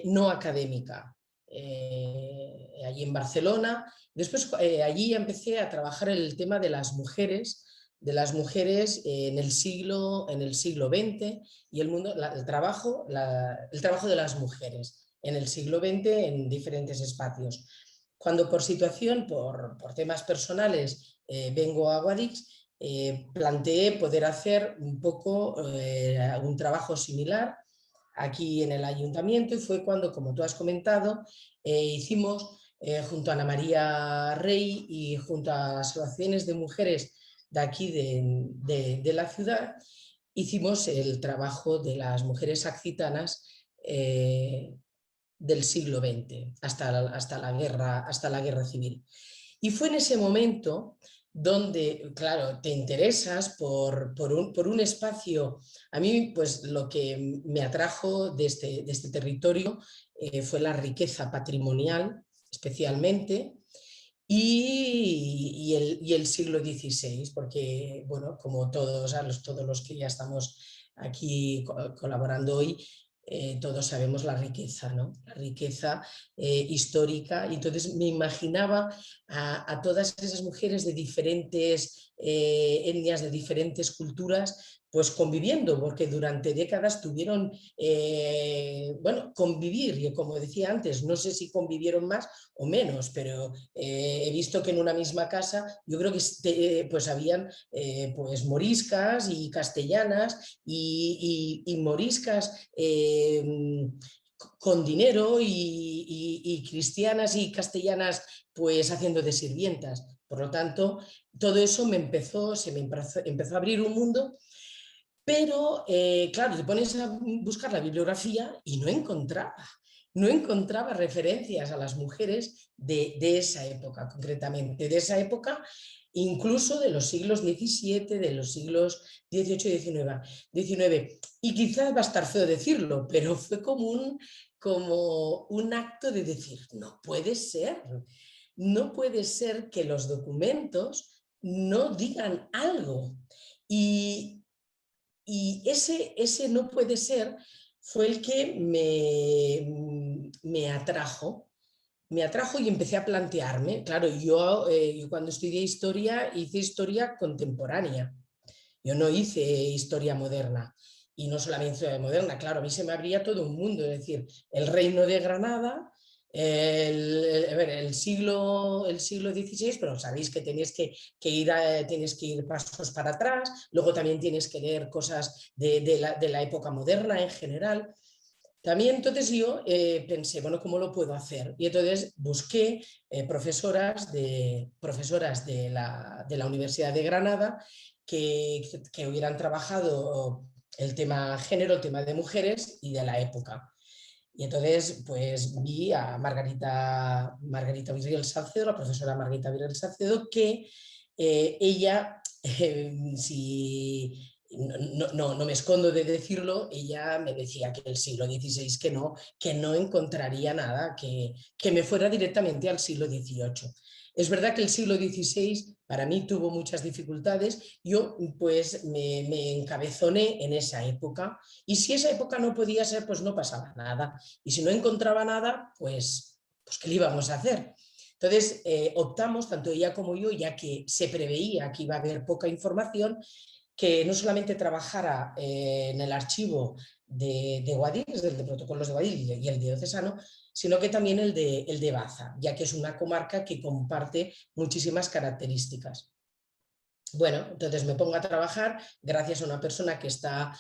no académica. Allí en Barcelona. Después allí empecé a trabajar en el tema de las mujeres en el siglo XX y el trabajo de las mujeres en el siglo XX en diferentes espacios. Cuando por situación, por temas personales, vengo a Guadix, planteé poder hacer un poco un trabajo similar aquí en el ayuntamiento, y fue cuando, como tú has comentado, hicimos junto a Ana María Rey y junto a las asociaciones de mujeres de aquí de la ciudad, hicimos el trabajo de las mujeres accitanas del siglo XX hasta la guerra civil. Y fue en ese momento donde, claro, te interesas por un espacio. A mí, pues lo que me atrajo de este territorio fue la riqueza patrimonial, especialmente, y el siglo XVI, porque, bueno, como todos los que ya estamos aquí colaborando hoy, todos sabemos la riqueza, ¿no? La riqueza histórica. Y entonces me imaginaba todas esas mujeres de diferentes etnias, de diferentes culturas, pues conviviendo, porque durante décadas tuvieron, bueno, convivir, y como decía antes, no sé si convivieron más o menos, pero he visto que en una misma casa yo creo que pues habían pues moriscas y castellanas y moriscas con dinero y cristianas y castellanas pues haciendo de sirvientas. Por lo tanto, todo eso se me empezó a abrir un mundo, pero claro, te pones a buscar la bibliografía y no encontraba referencias a las mujeres de esa época, concretamente, de esa época, incluso de los siglos XVII, de los siglos XVIII y XIX. Y quizás va a estar feo decirlo, pero fue como un acto de decir, no puede ser que los documentos no digan algo. Y, y ese no puede ser fue el que me atrajo y empecé a plantearme. Claro, yo cuando estudié historia hice historia contemporánea, yo no hice historia moderna. Y no solamente historia moderna, claro, a mí se me abría todo un mundo, es decir, el reino de Granada, a ver, el siglo XVI, pero sabéis que tienes que ir pasos para atrás, luego también tienes que leer cosas de la época moderna en general. También entonces yo pensé, bueno, ¿cómo lo puedo hacer? Y entonces busqué profesoras de la Universidad de Granada que hubieran trabajado el tema género, el tema de mujeres y de la época. Y entonces, pues vi a Margarita Virgil Salcedo, la profesora Margarita Virgil Salcedo, que ella, si no me escondo de decirlo, ella me decía que el siglo XVI que no encontraría nada, que me fuera directamente al siglo XVIII. Es verdad que el siglo XVI para mí tuvo muchas dificultades, yo pues me encabezoné en esa época y si esa época no podía ser, pues no pasaba nada. Y si no encontraba nada, pues ¿qué le íbamos a hacer? Entonces optamos, tanto ella como yo, ya que se preveía que iba a haber poca información, que no solamente trabajara en el archivo de Guadix, de protocolos de Guadix y el diocesano, sino que también el de Baza, ya que es una comarca que comparte muchísimas características. Bueno, entonces me pongo a trabajar gracias a una persona que está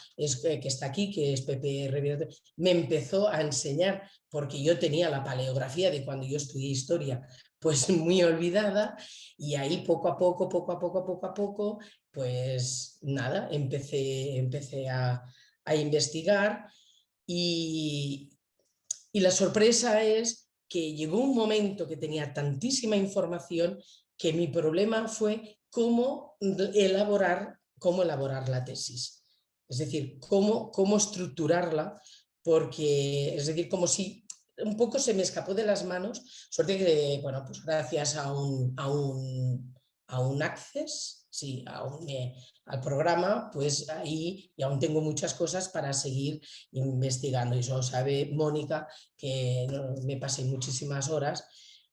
aquí, que es Pepe Revierto, me empezó a enseñar, porque yo tenía la paleografía de cuando yo estudié historia, pues muy olvidada, y ahí poco a poco, pues nada, empecé a investigar y, y la sorpresa es que llegó un momento que tenía tantísima información que mi problema fue cómo elaborar la tesis. Es decir, cómo estructurarla, porque es decir, como si un poco se me escapó de las manos, suerte que, bueno, pues gracias a un access, sí, al programa, pues ahí y aún tengo muchas cosas para seguir investigando. Y eso sabe Mónica, que me pasé muchísimas horas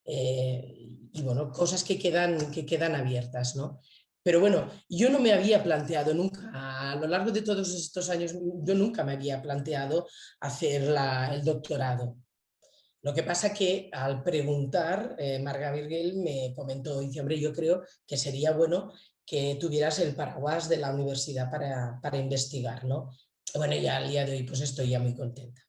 y bueno, cosas que quedan abiertas, ¿no? Pero bueno, yo no me había planteado nunca, a lo largo de todos estos años, yo nunca me había planteado hacer el doctorado. Lo que pasa que al preguntar, Marga Virgil me comentó, dice, hombre, yo creo que sería bueno que tuvieras el paraguas de la universidad para investigar, ¿no? Bueno, ya al día de hoy pues estoy ya muy contenta.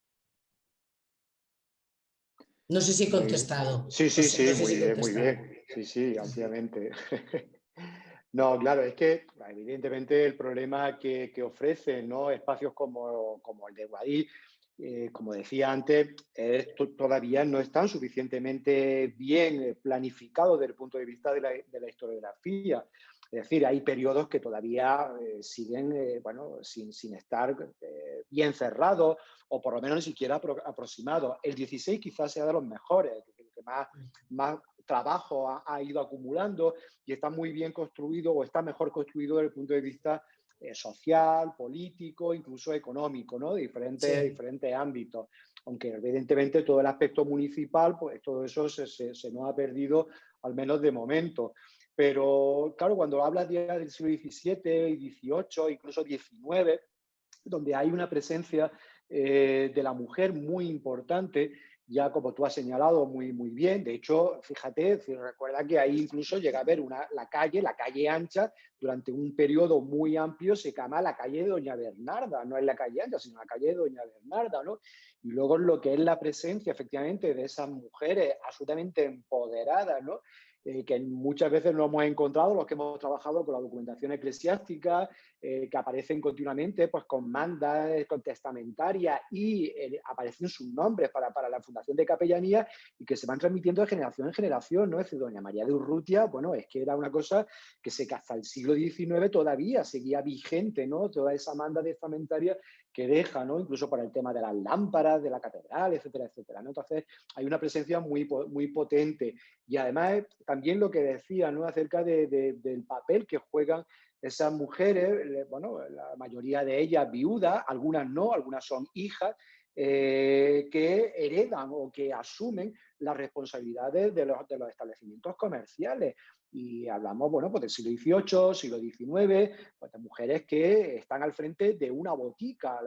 No sé si he contestado. Sí, No sí, sé, no sí, sé si he muy contestado. bien. Sí, sí, ampliamente. No, claro, es que evidentemente el problema que ofrecen, ¿no? Espacios como el de Guadix, como decía antes, todavía no están suficientemente bien planificados desde el punto de vista de la historiografía. Es decir, hay periodos que todavía siguen bueno, sin estar bien cerrados o por lo menos ni siquiera aproximados. El 16 quizás sea de los mejores, que más trabajo ha ido acumulando y está muy bien construido o está mejor construido desde el punto de vista social, político, incluso económico, ¿no? De diferentes ámbitos. Aunque evidentemente todo el aspecto municipal, pues todo eso se nos ha perdido, al menos de momento. Pero claro, cuando hablas ya del siglo XVII y XVIII, incluso XIX, donde hay una presencia de la mujer muy importante, ya como tú has señalado muy bien. De hecho, fíjate, si recuerda que ahí incluso llega a haber la calle ancha, durante un periodo muy amplio se llama la calle de Doña Bernarda, no es la calle ancha, sino la calle de Doña Bernarda, ¿no? Y luego lo que es la presencia, efectivamente, de esas mujeres absolutamente empoderadas, ¿no? Que muchas veces no hemos encontrado los que hemos trabajado con la documentación eclesiástica, que aparecen continuamente pues, con mandas, con testamentarias y aparecen sus nombres para la fundación de capellanía y que se van transmitiendo de generación en generación, ¿no? Es decir, doña María de Urrutia, bueno, es que era una cosa que hasta el siglo XIX todavía seguía vigente, ¿no? Toda esa manda testamentaria que deja, ¿no? Incluso para el tema de las lámparas, de la catedral, etcétera, etcétera, ¿no? Entonces, hay una presencia muy potente. Y además, también lo que decía, ¿no? Acerca del papel que juegan esas mujeres, bueno, la mayoría de ellas viudas, algunas no, algunas son hijas, que heredan o que asumen las responsabilidades de los establecimientos comerciales. Y hablamos, bueno, pues del siglo XVIII, siglo XIX, pues de mujeres que están al frente de una botica,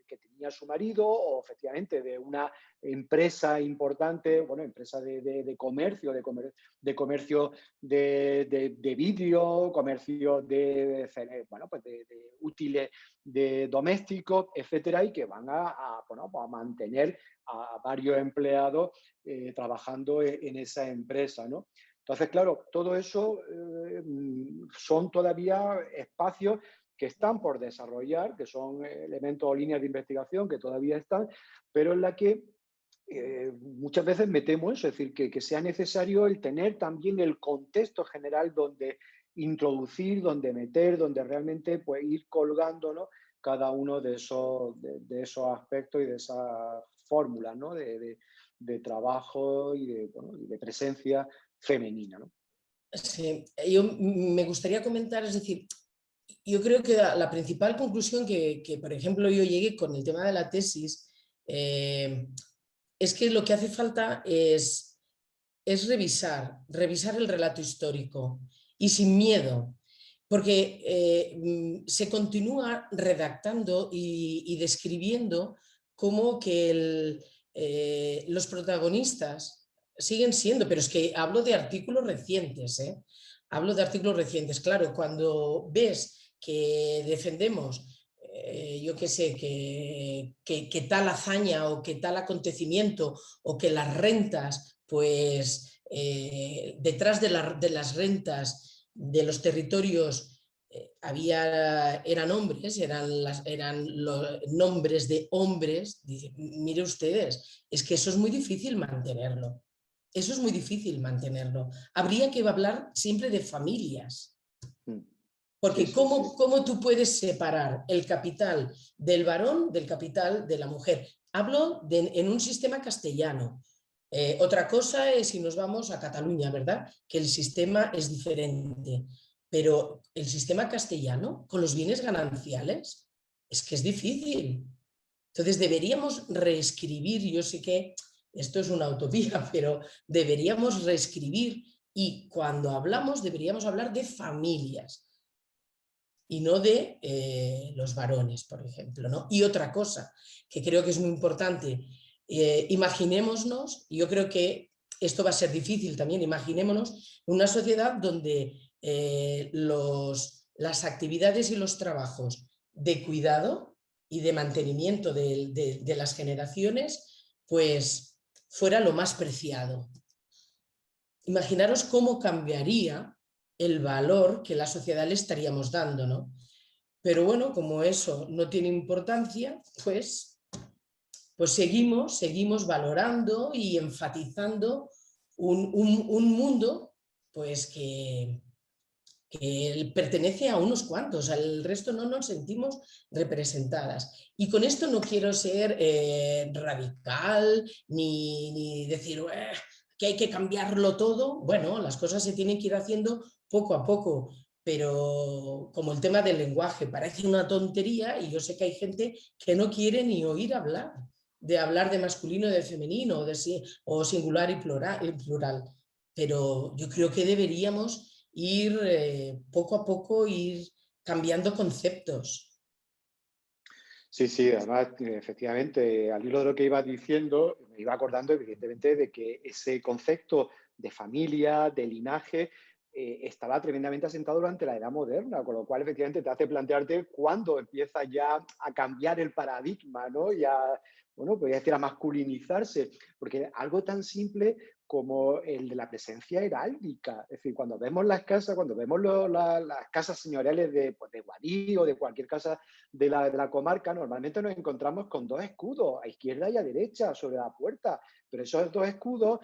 que tenía su marido, o efectivamente de una empresa importante, bueno, empresa de comercio, de comercio de vidrio, comercio bueno, pues de útiles de domésticos, etcétera, y que van bueno, pues a mantener a varios empleados trabajando en esa empresa, ¿no? Entonces, claro, todo eso son todavía espacios que están por desarrollar, que son elementos o líneas de investigación que todavía están, pero en la que muchas veces me temo eso, es decir, que sea necesario el tener también el contexto general donde introducir, donde meter, donde realmente pues, ir colgando, ¿no? Cada uno de esos aspectos y de esas fórmulas, ¿no? De trabajo bueno, y de presencia femenina, ¿no? Sí, yo me gustaría comentar, es decir, yo creo que la principal conclusión que, por ejemplo, yo llegué con el tema de la tesis, es que lo que hace falta es revisar el relato histórico y sin miedo, porque se continúa redactando y describiendo como que los protagonistas siguen siendo, pero es que hablo de artículos recientes, ¿eh? Hablo de artículos recientes. Claro, cuando ves que defendemos, yo qué sé, que tal hazaña o que tal acontecimiento o que las rentas, pues detrás de las rentas de los territorios eran hombres, eran los nombres de hombres. Dice, mire ustedes, es que eso es muy difícil mantenerlo. Eso es muy difícil mantenerlo. Habría que hablar siempre de familias. Sí, Porque sí, sí. ¿cómo tú puedes separar el capital del varón del capital de la mujer? Hablo en un sistema castellano. Otra cosa es si nos vamos a Cataluña, ¿verdad? Que el sistema es diferente. Pero el sistema castellano, con los bienes gananciales, es que es difícil. Entonces deberíamos reescribir, yo sé que esto es una utopía, pero deberíamos reescribir y cuando hablamos deberíamos hablar de familias y no de los varones, por ejemplo, ¿no? Y otra cosa que creo que es muy importante, imaginémonos, yo creo que esto va a ser difícil también, imaginémonos una sociedad donde las actividades y los trabajos de cuidado y de mantenimiento de las generaciones, pues fuera lo más preciado. Imaginaros cómo cambiaría el valor que la sociedad le estaríamos dando, ¿no? Pero bueno, como eso no tiene importancia, pues seguimos valorando y enfatizando un mundo pues que pertenece a unos cuantos, al resto no nos sentimos representadas. Y con esto no quiero ser radical ni decir que hay que cambiarlo todo. Bueno, las cosas se tienen que ir haciendo poco a poco, pero como el tema del lenguaje parece una tontería y yo sé que hay gente que no quiere ni oír hablar de masculino y de femenino o singular y plural, pero yo creo que deberíamos ir poco a poco, ir cambiando conceptos. Sí, además, efectivamente, al hilo de lo que ibas diciendo, me iba acordando evidentemente de que ese concepto de familia, de linaje, estaba tremendamente asentado durante la Edad Moderna, con lo cual efectivamente te hace plantearte cuándo empieza ya a cambiar el paradigma, ¿no? Y a, bueno, podría decir a masculinizarse, porque algo tan simple como el de la presencia heráldica. Es decir, cuando vemos las casas, cuando vemos las casas señoriales de, pues, de Guadí o de cualquier casa de la comarca, normalmente nos encontramos con dos escudos, a izquierda y a derecha, sobre la puerta. Pero esos dos escudos,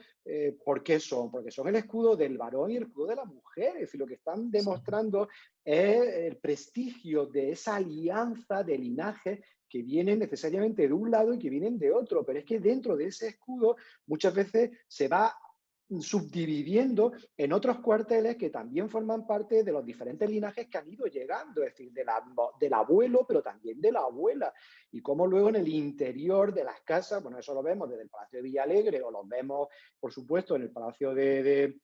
¿por qué son? Porque son el escudo del varón y el escudo de la mujer. Es decir, lo que están demostrando es el prestigio de esa alianza de linaje que vienen necesariamente de un lado y que vienen de otro. Pero es que dentro de ese escudo muchas veces se va subdividiendo en otros cuarteles que también forman parte de los diferentes linajes que han ido llegando, es decir, del abuelo, pero también de la abuela. Y cómo luego en el interior de las casas, bueno, eso lo vemos desde el Palacio de Villalegre o lo vemos, por supuesto, en el Palacio de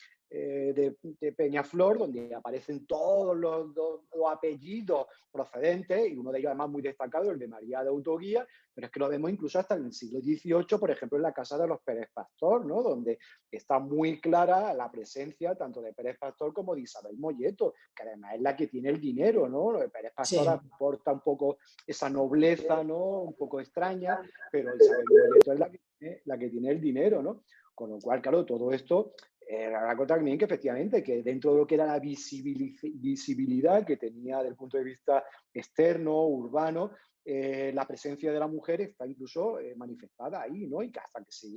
Peñaflor, donde aparecen todos los apellidos procedentes, y uno de ellos además muy destacado, el de María de Autoguía, pero es que lo vemos incluso hasta en el siglo XVIII, por ejemplo, en la casa de los Pérez Pastor, ¿no? Donde está muy clara la presencia tanto de Pérez Pastor como de Isabel Molleto, que además es la que tiene el dinero, ¿no? Pérez Pastor Sí. aporta un poco esa nobleza, ¿no? Un poco extraña, pero Isabel Molleto es la que tiene el dinero, ¿no? Con lo cual, claro, todo esto era cosa también que efectivamente, que dentro de lo que era la visibilidad que tenía desde el punto de vista externo, urbano, la presencia de la mujer está incluso manifestada ahí, ¿no? Y que hasta que se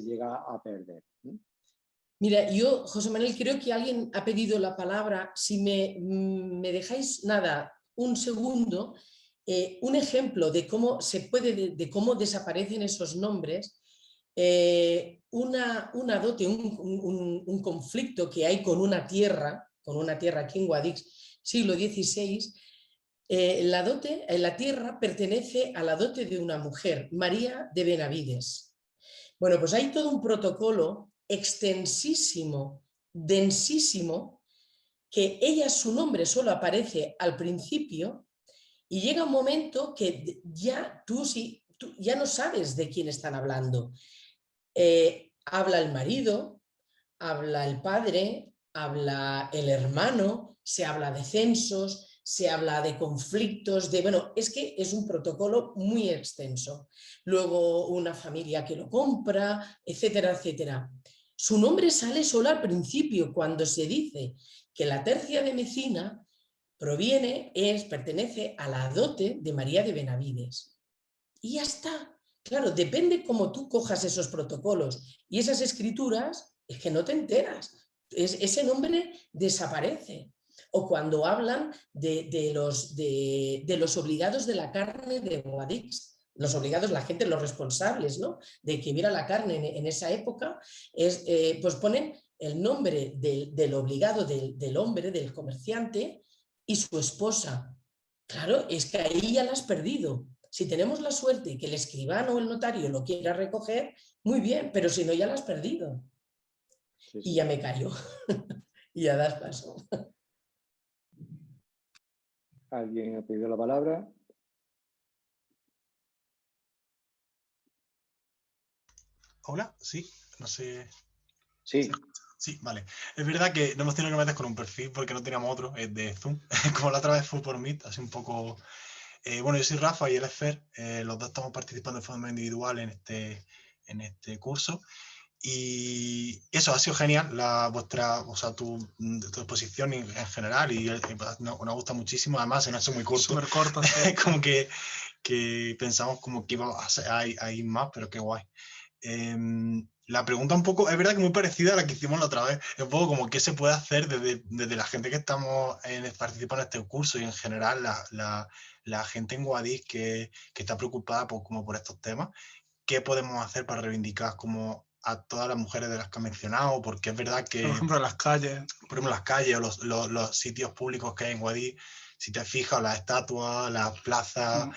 llega a perder. Mira, yo, José Manuel, creo que alguien ha pedido la palabra. Si me dejáis nada, un segundo, un ejemplo de cómo se puede, de cómo desaparecen esos nombres, una dote, un conflicto que hay con una tierra aquí en Guadix, siglo XVI. La tierra pertenece a la dote de una mujer, María de Benavides. Bueno, pues hay todo un protocolo extensísimo, densísimo, que ella, su nombre solo aparece al principio y llega un momento que ya tú ya no sabes de quién están hablando. Habla el marido, habla el padre, habla el hermano, se habla de censos, se habla de conflictos, bueno, es que es un protocolo muy extenso. Luego una familia que lo compra, etcétera, etcétera. Su nombre sale solo al principio, cuando se dice que la tercia de Mecina pertenece a la dote de María de Benavides. Y ya está. Claro, depende cómo tú cojas esos protocolos y esas escrituras, es que no te enteras. Ese nombre desaparece. O cuando hablan de los obligados de la carne de Guadix, los obligados, la gente, los responsables, ¿no? De que hubiera la carne en esa época, pues ponen el nombre del obligado, del hombre, del comerciante y su esposa. Claro, es que ahí ya la has perdido. Si tenemos la suerte que el escribano o el notario lo quiera recoger, muy bien, pero si no, ya la has perdido. Sí, Y sí. ya me callo. Y ya das paso. ¿Alguien ha pedido la palabra? Hola, sí, no sé. Sí. Sí, vale. Es verdad que no hemos tenido que meter con un perfil porque no teníamos otro, es de Zoom. Como la otra vez fue por Meet, así un poco. Bueno, yo soy Rafa y él es Fer. Los dos estamos participando de forma individual en este curso. Y eso ha sido genial, tu exposición en general y nos gusta muchísimo. Además, se nos ha hecho muy corto. Súper corto, sí. Como que pensamos como que iba a ir más, pero qué guay. La pregunta un poco, es verdad que muy parecida a la que hicimos la otra vez. Es un poco como qué se puede hacer desde la gente que estamos participando en este curso y en general la gente en Guadix que está preocupada como por estos temas. ¿Qué podemos hacer para reivindicar como a todas las mujeres de las que han mencionado? Porque es verdad que... Por ejemplo, las calles. Por ejemplo, las calles o los sitios públicos que hay en Guadix, si te fijas, las estatuas, las plazas...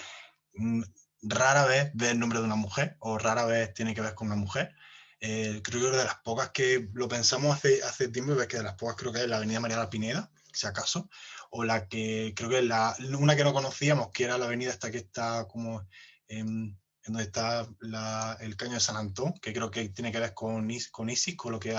Rara vez ves el nombre de una mujer o rara vez tiene que ver con una mujer. Creo que de las pocas que lo pensamos hace tiempo, ves que de las pocas creo que es la Avenida María la Pineda, si acaso, o la que creo que es una que no conocíamos, que era la avenida esta que está como en donde está el Caño de San Antón, que creo que tiene que ver con Isis, con lo que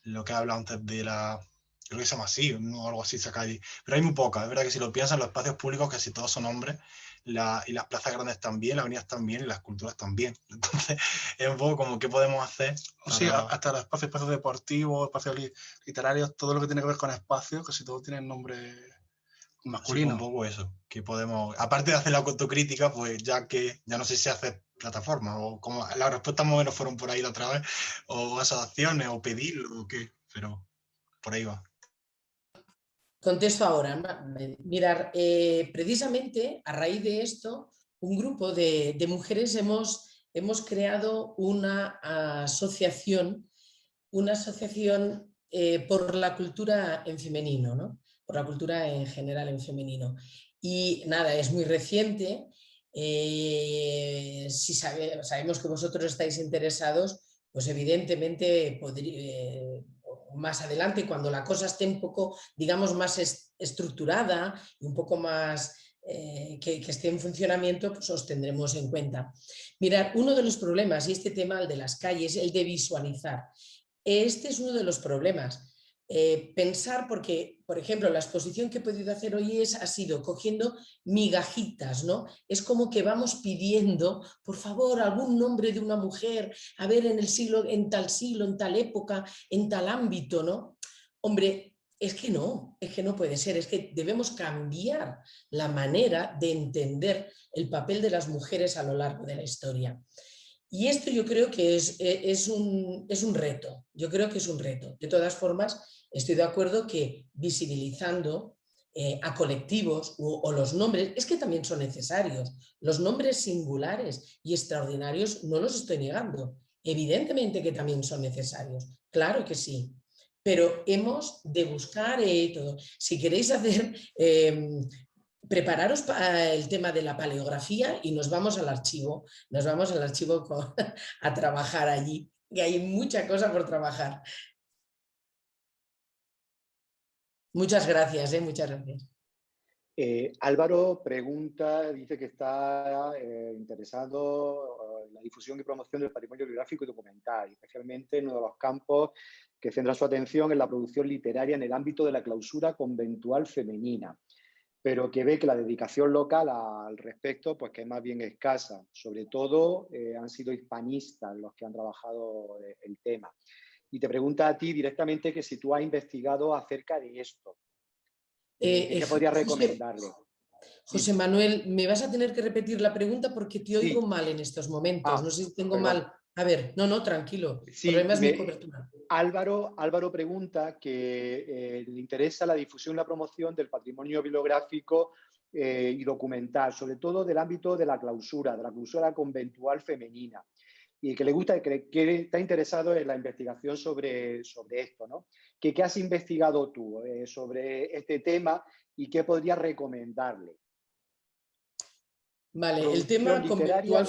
lo que he hablado antes de creo que se llama así, o algo así, esa calle. Pero hay muy pocas, es verdad que si lo piensan, los espacios públicos casi todos son hombres, y las plazas grandes también, las avenidas también, y las culturas también. Entonces, es un poco como qué podemos hacer. Sí, hasta los espacios deportivos, espacios literarios, todo lo que tiene que ver con espacios, casi todo tiene nombre masculino. Sí, un poco eso, que podemos, aparte de hacer la autocrítica, pues ya no sé si hacer plataformas, o como las respuestas más o menos fueron por ahí la otra vez, o asociaciones, o pedirlo, o qué, pero por ahí va. Contesto ahora. Mirar, precisamente a raíz de esto, un grupo de mujeres hemos creado una asociación por la cultura en femenino, ¿no? Por la cultura en general en femenino. Y nada, es muy reciente. Si sabemos que vosotros estáis interesados, pues evidentemente más adelante, cuando la cosa esté un poco, digamos, más estructurada y un poco más que esté en funcionamiento, pues os tendremos en cuenta. Mirad, uno de los problemas, y este tema, el de las calles, el de visualizar, este es uno de los problemas. Pensar, porque, por ejemplo, la exposición que he podido hacer hoy ha sido cogiendo migajitas, ¿no? Es como que vamos pidiendo, por favor, algún nombre de una mujer, a ver, en tal época, en tal ámbito, ¿no? Hombre, es que no puede ser, es que debemos cambiar la manera de entender el papel de las mujeres a lo largo de la historia. Y esto yo creo que es un reto, yo creo que es un reto. De todas formas, estoy de acuerdo que visibilizando a colectivos o los nombres, es que también son necesarios. Los nombres singulares y extraordinarios no los estoy negando. Evidentemente que también son necesarios, claro que sí. Pero hemos de buscar todo. Si queréis hacer... prepararos para el tema de la paleografía y nos vamos al archivo a trabajar allí, y hay mucha cosa por trabajar. Muchas gracias, muchas gracias. Álvaro pregunta, dice que está interesado en la difusión y promoción del patrimonio bibliográfico y documental, especialmente en uno de los campos que centra su atención en la producción literaria en el ámbito de la clausura conventual femenina, pero que ve que la dedicación local al respecto, pues que es más bien escasa. Sobre todo han sido hispanistas los que han trabajado el tema. Y te pregunta a ti directamente que si tú has investigado acerca de esto. ¿Qué podrías recomendarle? José Manuel, me vas a tener que repetir la pregunta porque te oigo mal en estos momentos. No sé si tengo mal. A ver, no, tranquilo. Sí, el problema es mi cobertura. Álvaro pregunta que le interesa la difusión y la promoción del patrimonio bibliográfico y documental, sobre todo del ámbito de la clausura conventual femenina, y que le gusta, que está interesado en la investigación sobre esto, ¿no? ¿Qué has investigado tú sobre este tema y qué podrías recomendarle? Vale, el tema conventual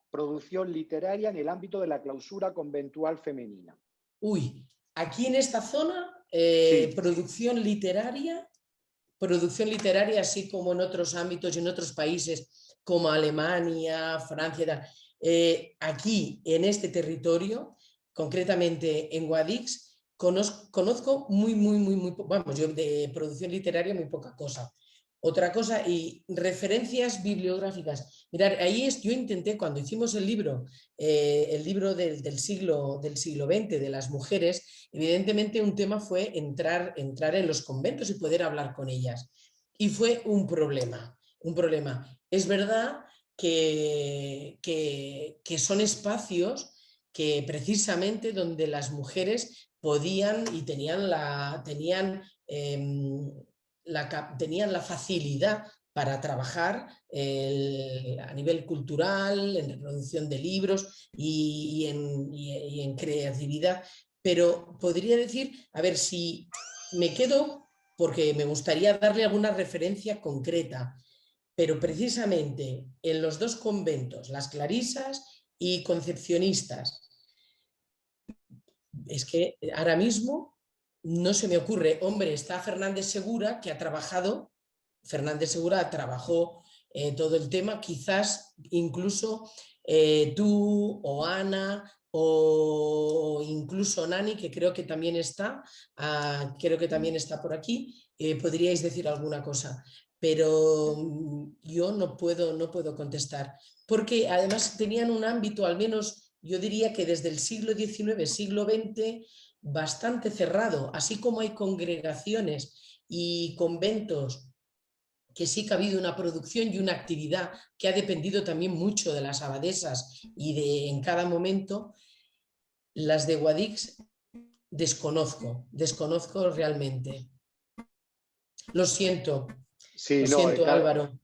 producción literaria en el ámbito de la clausura conventual femenina. Uy, aquí en esta zona, sí. producción literaria, así como en otros ámbitos y en otros países como Alemania, Francia, aquí en este territorio, concretamente en Guadix, conozco muy, vamos, yo de producción literaria muy poca cosa. Otra cosa, y referencias bibliográficas. Mirad, yo intenté, cuando hicimos el libro del siglo XX, de las mujeres, evidentemente un tema fue entrar en los conventos y poder hablar con ellas. Y fue un problema. Es verdad que son espacios que precisamente donde las mujeres podían y tenían la facilidad para trabajar a nivel cultural, en reproducción de libros y en creatividad. Pero podría decir, a ver si me quedo, porque me gustaría darle alguna referencia concreta, pero precisamente en los dos conventos, las clarisas y concepcionistas, es que ahora mismo no se me ocurre. Hombre, está Fernández Segura, que ha trabajado, Fernández Segura trabajó todo el tema, quizás incluso tú o Ana o incluso Nani, que creo que también está, creo que también está por aquí, podríais decir alguna cosa, pero yo no puedo contestar, porque además tenían un ámbito, al menos yo diría que desde el siglo XIX, siglo XX, bastante cerrado, así como hay congregaciones y conventos que sí que ha habido una producción y una actividad que ha dependido también mucho de las abadesas y de en cada momento. Las de Guadix desconozco realmente. Lo siento Sí, no, claro, Álvaro.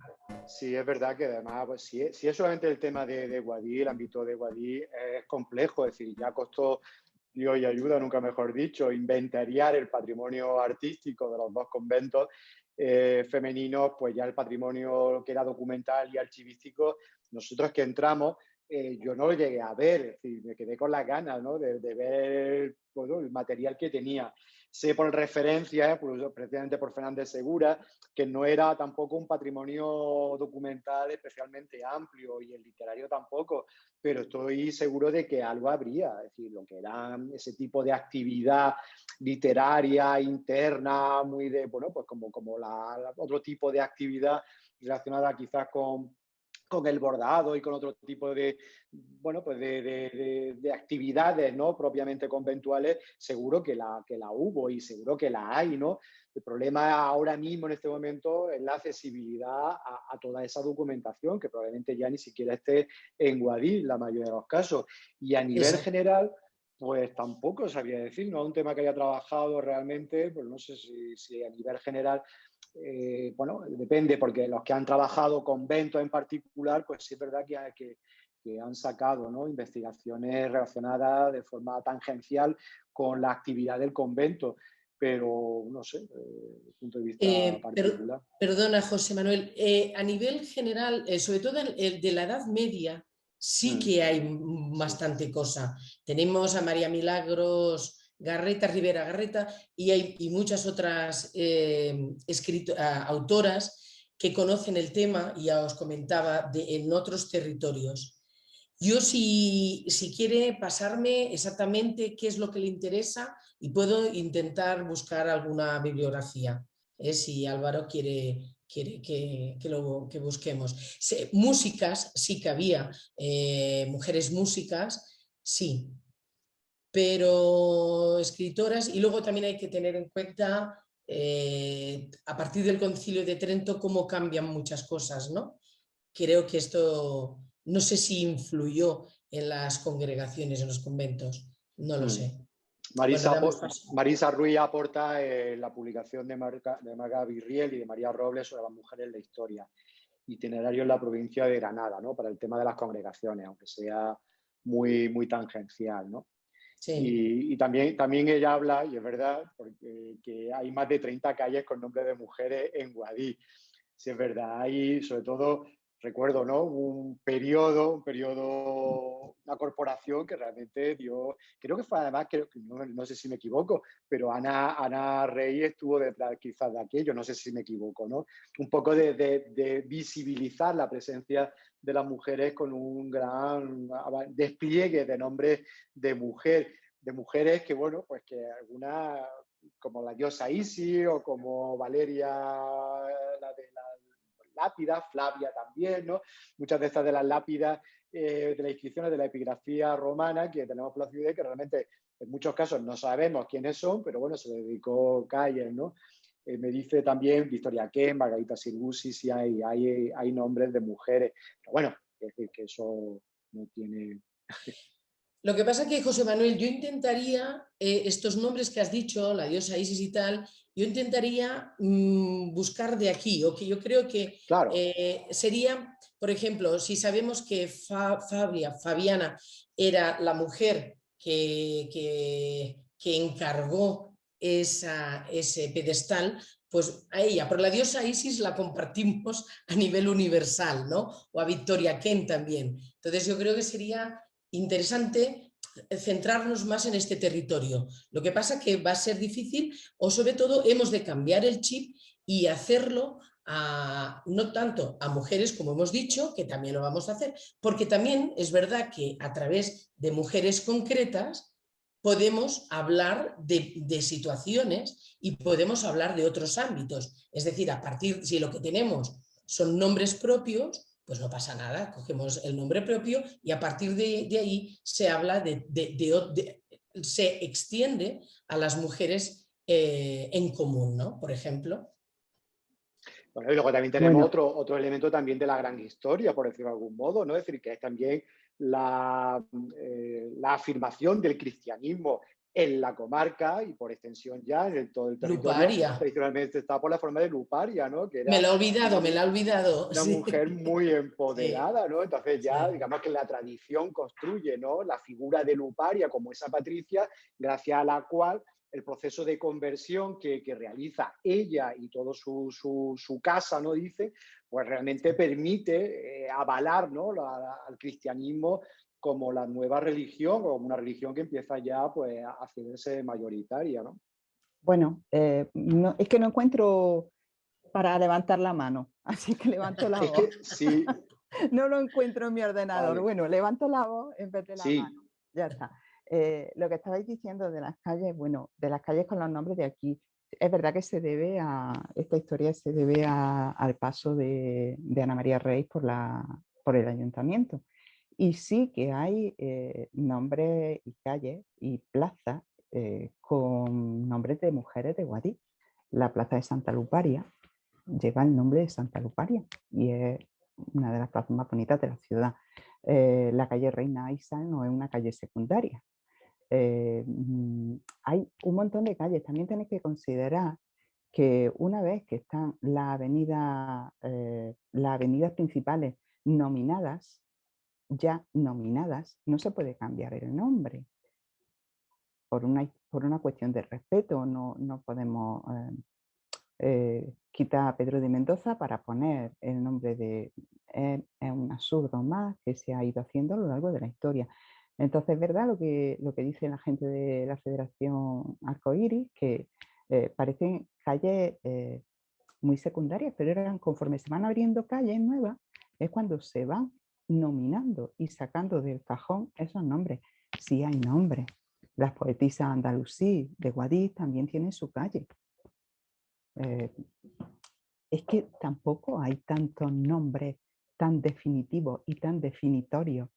sí, es verdad que además, pues, si es solamente el tema de Guadix, el ámbito de Guadix es complejo, es decir, ya costó Dios y ayuda, nunca mejor dicho, inventariar el patrimonio artístico de los dos conventos femeninos, pues ya el patrimonio que era documental y archivístico, nosotros que entramos, yo no lo llegué a ver, es decir, me quedé con las ganas, ¿no?, de ver, bueno, el material que tenía. Sé por referencia, precisamente por Fernández Segura, que no era tampoco un patrimonio documental especialmente amplio y el literario tampoco, pero estoy seguro de que algo habría, es decir, lo que era ese tipo de actividad literaria interna, muy de, bueno, pues como otro tipo de actividad relacionada quizás con el bordado y con otro tipo de, bueno, pues de actividades, ¿no?, propiamente conventuales, seguro que la hubo y seguro que la hay, ¿no? El problema ahora mismo, en este momento, es la accesibilidad a toda esa documentación, que probablemente ya ni siquiera esté en Guadix, la mayoría de los casos. Y a nivel general, pues tampoco sabría decir, no es un tema que haya trabajado realmente, pues no sé si a nivel general, bueno, depende, porque los que han trabajado conventos en particular, pues sí es verdad que han sacado, ¿no?, investigaciones relacionadas de forma tangencial con la actividad del convento, pero no sé, desde el punto de vista particular. Perdona, José Manuel, a nivel general, sobre todo de la Edad Media, sí que hay bastante cosa. Tenemos a María Milagros Garreta, Rivera Garreta, y muchas otras autoras que conocen el tema, y ya os comentaba, en otros territorios. Yo, si quiere pasarme exactamente qué es lo que le interesa, y puedo intentar buscar alguna bibliografía, si Álvaro quiere que busquemos. Músicas, sí que había, mujeres músicas, sí, pero escritoras, y luego también hay que tener en cuenta, a partir del Concilio de Trento, cómo cambian muchas cosas, ¿no? Creo que esto, no sé si influyó en las congregaciones, en los conventos, no lo sé. Marisa Ruiz aporta la publicación de Marga Virriel y de María Robles sobre las mujeres en la historia, itinerario en la provincia de Granada, ¿no?, para el tema de las congregaciones, aunque sea muy, muy tangencial, ¿no? Sí. Y también ella habla, y es verdad, porque, que hay más de 30 calles con nombre de mujeres en Guadix. Sí, es verdad, hay, sobre todo, recuerdo, ¿no?, un periodo, una corporación que realmente dio, creo que fue además, no sé si me equivoco, pero Ana Rey estuvo detrás quizás de aquello, no sé si me equivoco, ¿no? Un poco de visibilizar la presencia de las mujeres con un gran despliegue de nombres de mujeres que, bueno, pues que algunas, como la diosa Isis o como Valeria, la de la lápida, Flavia también, ¿no? Muchas de estas de las lápidas de las inscripciones de la epigrafía romana que tenemos por la ciudad, que realmente en muchos casos no sabemos quiénes son, pero bueno, se le dedicó calles, ¿no? Me dice también Victoria Kent, Margarita Sirgusi, sí hay nombres de mujeres, pero bueno, es decir, que eso no tiene... Lo que pasa es que, José Manuel, yo intentaría, estos nombres que has dicho, la diosa Isis y tal, yo intentaría buscar de aquí, o que yo creo que claro. Sería, por ejemplo, si sabemos que Fabiana era la mujer que encargó ese pedestal, pues a ella, pero la diosa Isis la compartimos a nivel universal, ¿no? O a Victoria Kent también. Entonces yo creo que sería interesante centrarnos más en este territorio. Lo que pasa que va a ser difícil, o sobre todo hemos de cambiar el chip y hacerlo no tanto a mujeres, como hemos dicho, que también lo vamos a hacer, porque también es verdad que a través de mujeres concretas podemos hablar de situaciones y podemos hablar de otros ámbitos. Es decir, a partir, si lo que tenemos son nombres propios, pues no pasa nada, cogemos el nombre propio y a partir de ahí se habla se extiende a las mujeres en común, ¿no? Por ejemplo. Bueno, y luego también tenemos Bueno, otro elemento también de la gran historia, por decirlo de algún modo, ¿no? Es decir, que es también la afirmación del cristianismo en la comarca y por extensión ya en todo el territorio, Luparia. tradicionalmente está por la forma de Luparia, ¿no? Que Me era la he olvidado. una Sí. mujer muy Sí, empoderada, ¿no? Entonces ya, sí. digamos que la tradición construye, ¿no? La figura de Luparia como esa patricia, gracias a la cual el proceso de conversión que realiza ella y todo su casa, ¿no? Dice, pues realmente permite avalar, ¿no? Al cristianismo como la nueva religión, o como una religión que empieza ya pues, a hacerse mayoritaria, ¿no? bueno, es que no encuentro para levantar la mano, así que levanto la Es voz. que sí, No lo encuentro en mi ordenador. vale, Bueno, levanto la voz en vez de la sí, mano. Ya está. Lo que estabais diciendo de las calles, bueno, de las calles con los nombres de aquí, es verdad que se debe esta historia se debe al paso de Ana María Rey por el ayuntamiento. Y sí que hay nombres y calles y plazas con nombres de mujeres de Guadix. La plaza de Santa Luparia lleva el nombre de Santa Luparia y es una de las plazas más bonitas de la ciudad. La calle Reina Isa no es una calle secundaria. Hay un montón de calles. También tenéis que considerar que una vez que están las avenidas principales nominadas, ya nominadas, no se puede cambiar el nombre. Por una cuestión de respeto, no podemos quita a Pedro de Mendoza para poner el nombre de él. Es un absurdo más que se ha ido haciendo a lo largo de la historia. Entonces, es verdad lo que dice la gente de la Federación Arcoíris, que parecen calles muy secundarias, pero eran conforme se van abriendo calles nuevas, es cuando se van nominando y sacando del cajón esos nombres. Sí hay nombres. Las poetisas andalusí de Guadix también tienen su calle. Es que tampoco hay tantos nombres tan definitivos y tan definitorios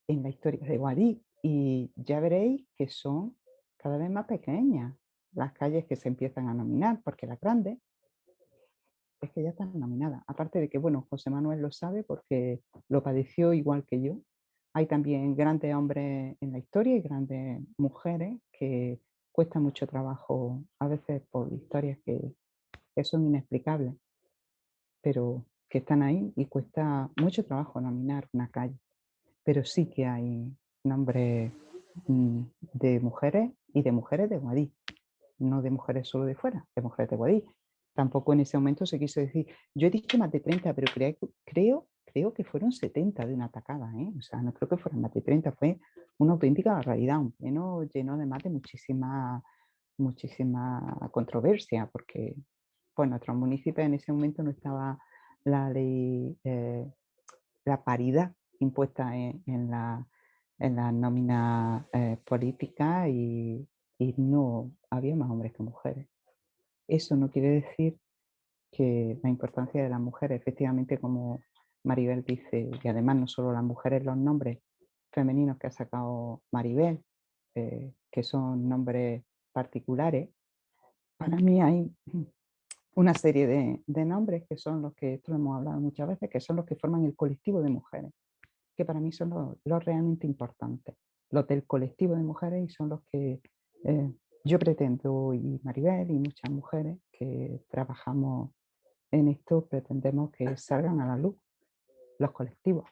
en la historia de Guadix. Y ya veréis que son cada vez más pequeñas las calles que se empiezan a nominar, porque las grandes es que ya están nominadas. Aparte de que, bueno, José Manuel lo sabe porque lo padeció igual que yo. Hay también grandes hombres en la historia y grandes mujeres que cuesta mucho trabajo, a veces por historias que son inexplicables, pero que están ahí y cuesta mucho trabajo nominar una calle. Pero sí que hay nombres de mujeres y de mujeres de Guadix, no de mujeres solo de fuera, de mujeres de Guadix. Tampoco en ese momento se quiso decir, yo he dicho más de 30, pero creo que fueron 70 de una tacada, ¿eh? O sea, no creo que fueran más de 30, fue una auténtica barbaridad, un pleno lleno además de muchísima controversia, porque pues nuestros municipios en ese momento no estaba la ley, la paridad impuesta en la nómina política y no había más hombres que mujeres. Eso no quiere decir que la importancia de las mujeres, efectivamente, como Maribel dice, y además no solo las mujeres, los nombres femeninos que ha sacado Maribel, que son nombres particulares, para mí hay una serie de nombres que son los que, esto lo hemos hablado muchas veces, que son los que forman el colectivo de mujeres, que para mí son los realmente importantes, los del colectivo de mujeres y son los que yo pretendo, y Maribel y muchas mujeres que trabajamos en esto, pretendemos que salgan a la luz los colectivos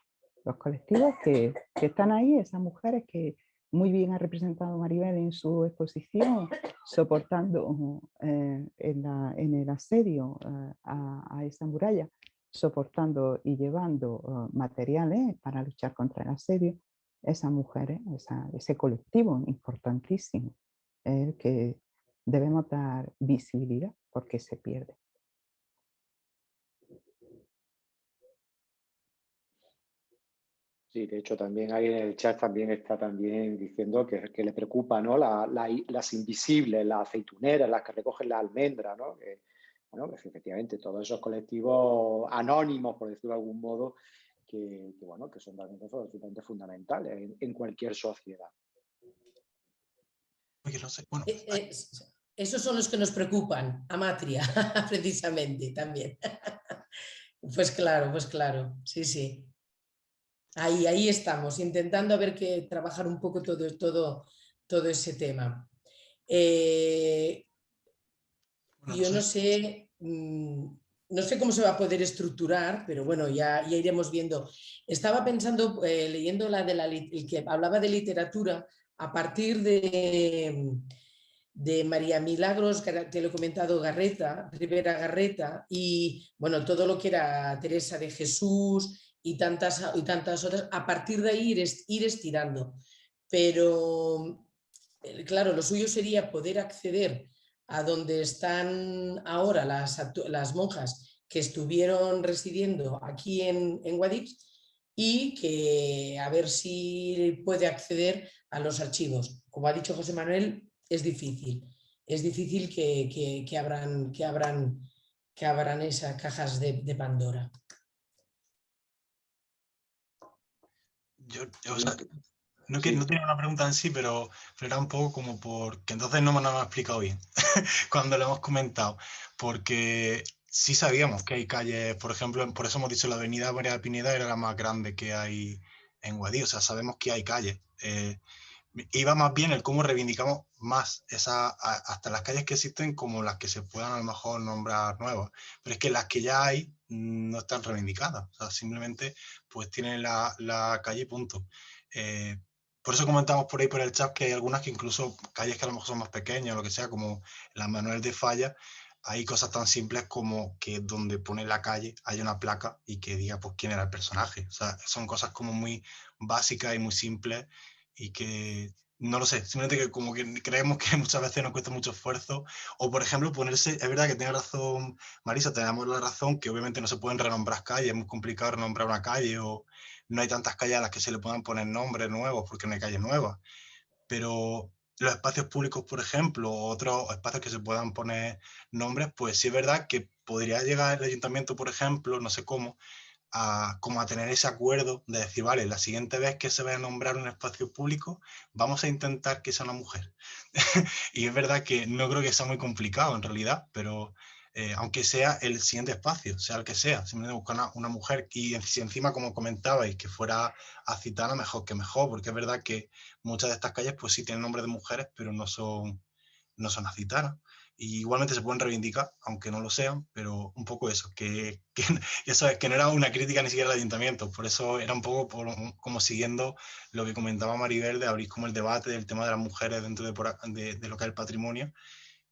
que están ahí, esas mujeres que muy bien ha representado Maribel en su exposición, soportando en el asedio a esa muralla, soportando y llevando materiales para luchar contra el asedio, esas mujeres, ese colectivo importantísimo, es el que debemos dar visibilidad porque se pierde. Sí, de hecho también ahí en el chat también está también diciendo que le preocupa, ¿no? Las invisibles, las aceituneras, las que recogen la almendra, ¿no? Bueno, pues efectivamente todos esos colectivos anónimos, por decirlo de algún modo, bueno, que son realmente absolutamente fundamentales en cualquier sociedad. Oye, no sé, bueno, Esos son los que nos preocupan, Amatria, precisamente, también. Pues claro, sí, sí. Ahí estamos, intentando a ver que trabajar un poco todo ese tema. bueno, Yo no sé, no sé cómo se va a poder estructurar, pero bueno, ya iremos viendo. Estaba pensando, leyendo el que hablaba de literatura, a partir de María Milagros, te lo he comentado, Rivera Garreta, y bueno, todo lo que era Teresa de Jesús y tantas otras, a partir de ahí ir estirando. Pero claro, lo suyo sería poder acceder a donde están ahora las monjas que estuvieron residiendo aquí en Guadix y que a ver si puede acceder a los archivos. Como ha dicho José Manuel, es difícil. Es difícil que abran esas cajas de Pandora. o sea, no Sí. tenía una pregunta en sí, pero era un poco como porque entonces no me lo han explicado bien cuando lo hemos comentado, porque sí sabíamos que hay calles, por ejemplo, por eso hemos dicho la avenida María Pineda era la más grande que hay en Guadix, o sea, sabemos que hay calles. Iba más bien el cómo reivindicamos más hasta las calles que existen como las que se puedan a lo mejor nombrar nuevas, pero es que las que ya hay no están reivindicadas, o sea, simplemente pues tienen la calle y punto. Por eso comentamos por ahí por el chat que hay algunas que incluso calles que a lo mejor son más pequeñas o lo que sea, como la Manuel de Falla, hay cosas tan simples como que donde pone la calle hay una placa y que diga pues quién era el personaje. O sea, son cosas como muy básicas y muy simples y que no lo sé, simplemente que como que creemos que muchas veces nos cuesta mucho esfuerzo. O por ejemplo, ponerse, es verdad que tiene razón Marisa, tenemos la razón que obviamente no se pueden renombrar calles, es muy complicado renombrar una calle o no hay tantas calles a las que se le puedan poner nombres nuevos porque no hay calles nuevas. Pero los espacios públicos, por ejemplo, o otros espacios que se puedan poner nombres, pues sí es verdad que podría llegar el ayuntamiento, por ejemplo, no sé cómo, como a tener ese acuerdo de decir, vale, la siguiente vez que se vaya a nombrar un espacio público, vamos a intentar que sea una mujer. Y es verdad que no creo que sea muy complicado en realidad, pero aunque sea el siguiente espacio, sea el que sea, simplemente buscar una mujer y si encima, como comentabais, que fuera accitana, mejor que mejor, porque es verdad que muchas de estas calles pues sí tienen nombres de mujeres, pero no son accitanas. Y igualmente se pueden reivindicar, aunque no lo sean, pero un poco eso, que eso es que no era una crítica ni siquiera al ayuntamiento, por eso era un poco como siguiendo lo que comentaba Maribel de abrir como el debate del tema de las mujeres dentro de lo que es el patrimonio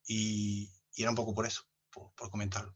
y era un poco por eso, por comentarlo.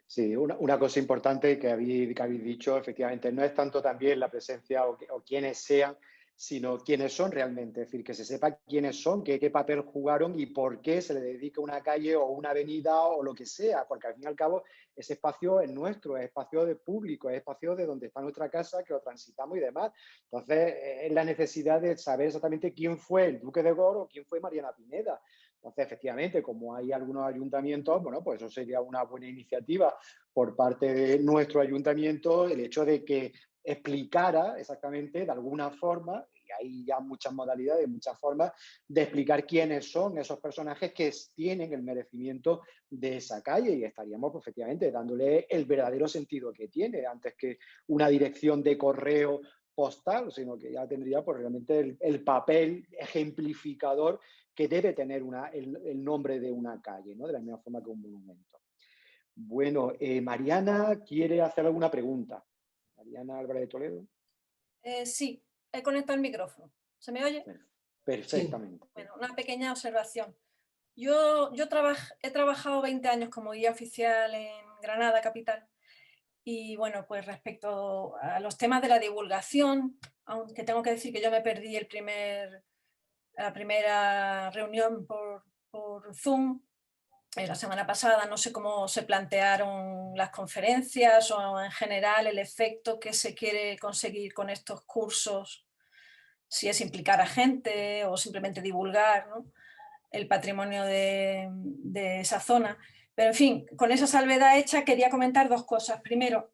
Sí, una cosa importante que habéis dicho, efectivamente, no es tanto también la presencia o quiénes sean, sino quiénes son realmente, es decir, que se sepa quiénes son, qué papel jugaron y por qué se le dedica una calle o una avenida o lo que sea, porque al fin y al cabo ese espacio es nuestro, es espacio de público, es espacio de donde está nuestra casa, que lo transitamos y demás. Entonces, es la necesidad de saber exactamente quién fue el Duque de Gor o quién fue Mariana Pineda. Entonces, efectivamente, como hay algunos ayuntamientos, bueno, pues eso sería una buena iniciativa por parte de nuestro ayuntamiento, el hecho de que explicara exactamente, de alguna forma, y hay ya muchas modalidades, muchas formas, de explicar quiénes son esos personajes que tienen el merecimiento de esa calle y estaríamos, pues, efectivamente, dándole el verdadero sentido que tiene, antes que una dirección de correo postal, sino que ya tendría pues, realmente el papel ejemplificador que debe tener el nombre de una calle, ¿no? De la misma forma que un monumento. Bueno, Mariana quiere hacer alguna pregunta. Mariana Álvarez de Toledo. Sí, he conectado el micrófono. ¿Se me oye? Perfectamente. Sí. Bueno, una pequeña observación. Yo he trabajado 20 años como guía oficial en Granada, capital, Y bueno, pues respecto a los temas de la divulgación, aunque tengo que decir que yo me perdí la primera reunión por Zoom, la semana pasada, no sé cómo se plantearon las conferencias o en general el efecto que se quiere conseguir con estos cursos, si es implicar a gente o simplemente divulgar, ¿no?, el patrimonio de esa zona. Pero en fin, con esa salvedad hecha quería comentar dos cosas. Primero,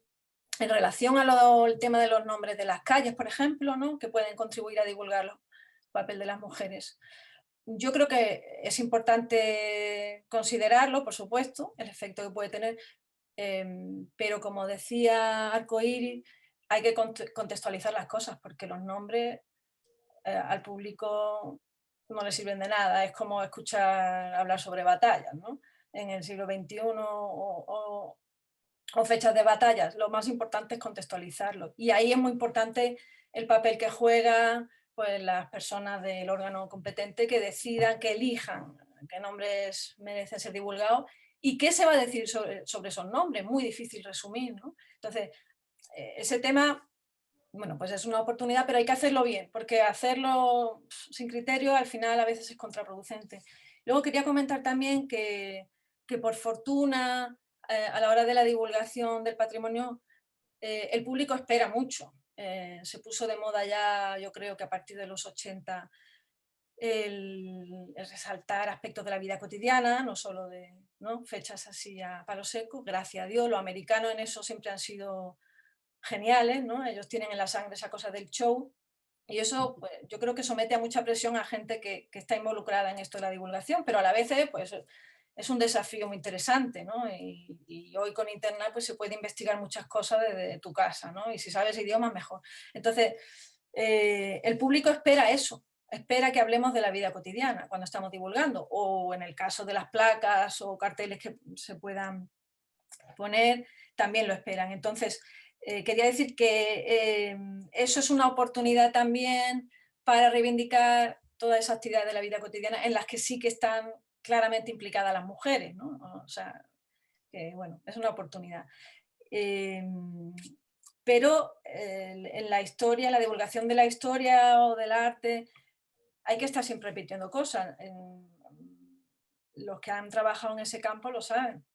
en relación al tema de los nombres de las calles, por ejemplo, ¿no?, que pueden contribuir a divulgar el papel de las mujeres. Yo creo que es importante considerarlo, por supuesto, el efecto que puede tener, pero como decía Arcoíris, hay que contextualizar las cosas, porque los nombres al público no le sirven de nada. Es como escuchar hablar sobre batallas, ¿no?, en el siglo XXI o fechas de batallas. Lo más importante es contextualizarlo. Y ahí es muy importante el papel que juegan pues, las personas del órgano competente que decidan, que elijan qué nombres merecen ser divulgados y qué se va a decir sobre esos nombres. Muy difícil resumir, ¿no? Entonces, ese tema, bueno, pues es una oportunidad, pero hay que hacerlo bien, porque hacerlo sin criterio al final a veces es contraproducente. Luego quería comentar también que por fortuna, a la hora de la divulgación del patrimonio, el público espera mucho. Se puso de moda ya, yo creo que a partir de los 80, el resaltar aspectos de la vida cotidiana, no solo de, ¿no?, fechas así a palo seco. Gracias a Dios, los americanos en eso siempre han sido geniales, ¿no? Ellos tienen en la sangre esa cosa del show. Y eso, pues, yo creo que somete a mucha presión a gente que está involucrada en esto de la divulgación, pero a la vez pues, es un desafío muy interesante, ¿no? Y hoy con Internet pues, se puede investigar muchas cosas desde tu casa, ¿no? Y si sabes idiomas, mejor. Entonces, el público espera eso, espera que hablemos de la vida cotidiana cuando estamos divulgando, o en el caso de las placas o carteles que se puedan poner, también lo esperan. Entonces, quería decir que eso es una oportunidad también para reivindicar toda esa actividad de la vida cotidiana en las que sí que están claramente implicadas las mujeres, ¿no? O sea, que bueno, es una oportunidad. Pero en la historia, en la divulgación de la historia o del arte, hay que estar siempre repitiendo cosas. Los que han trabajado en ese campo lo saben.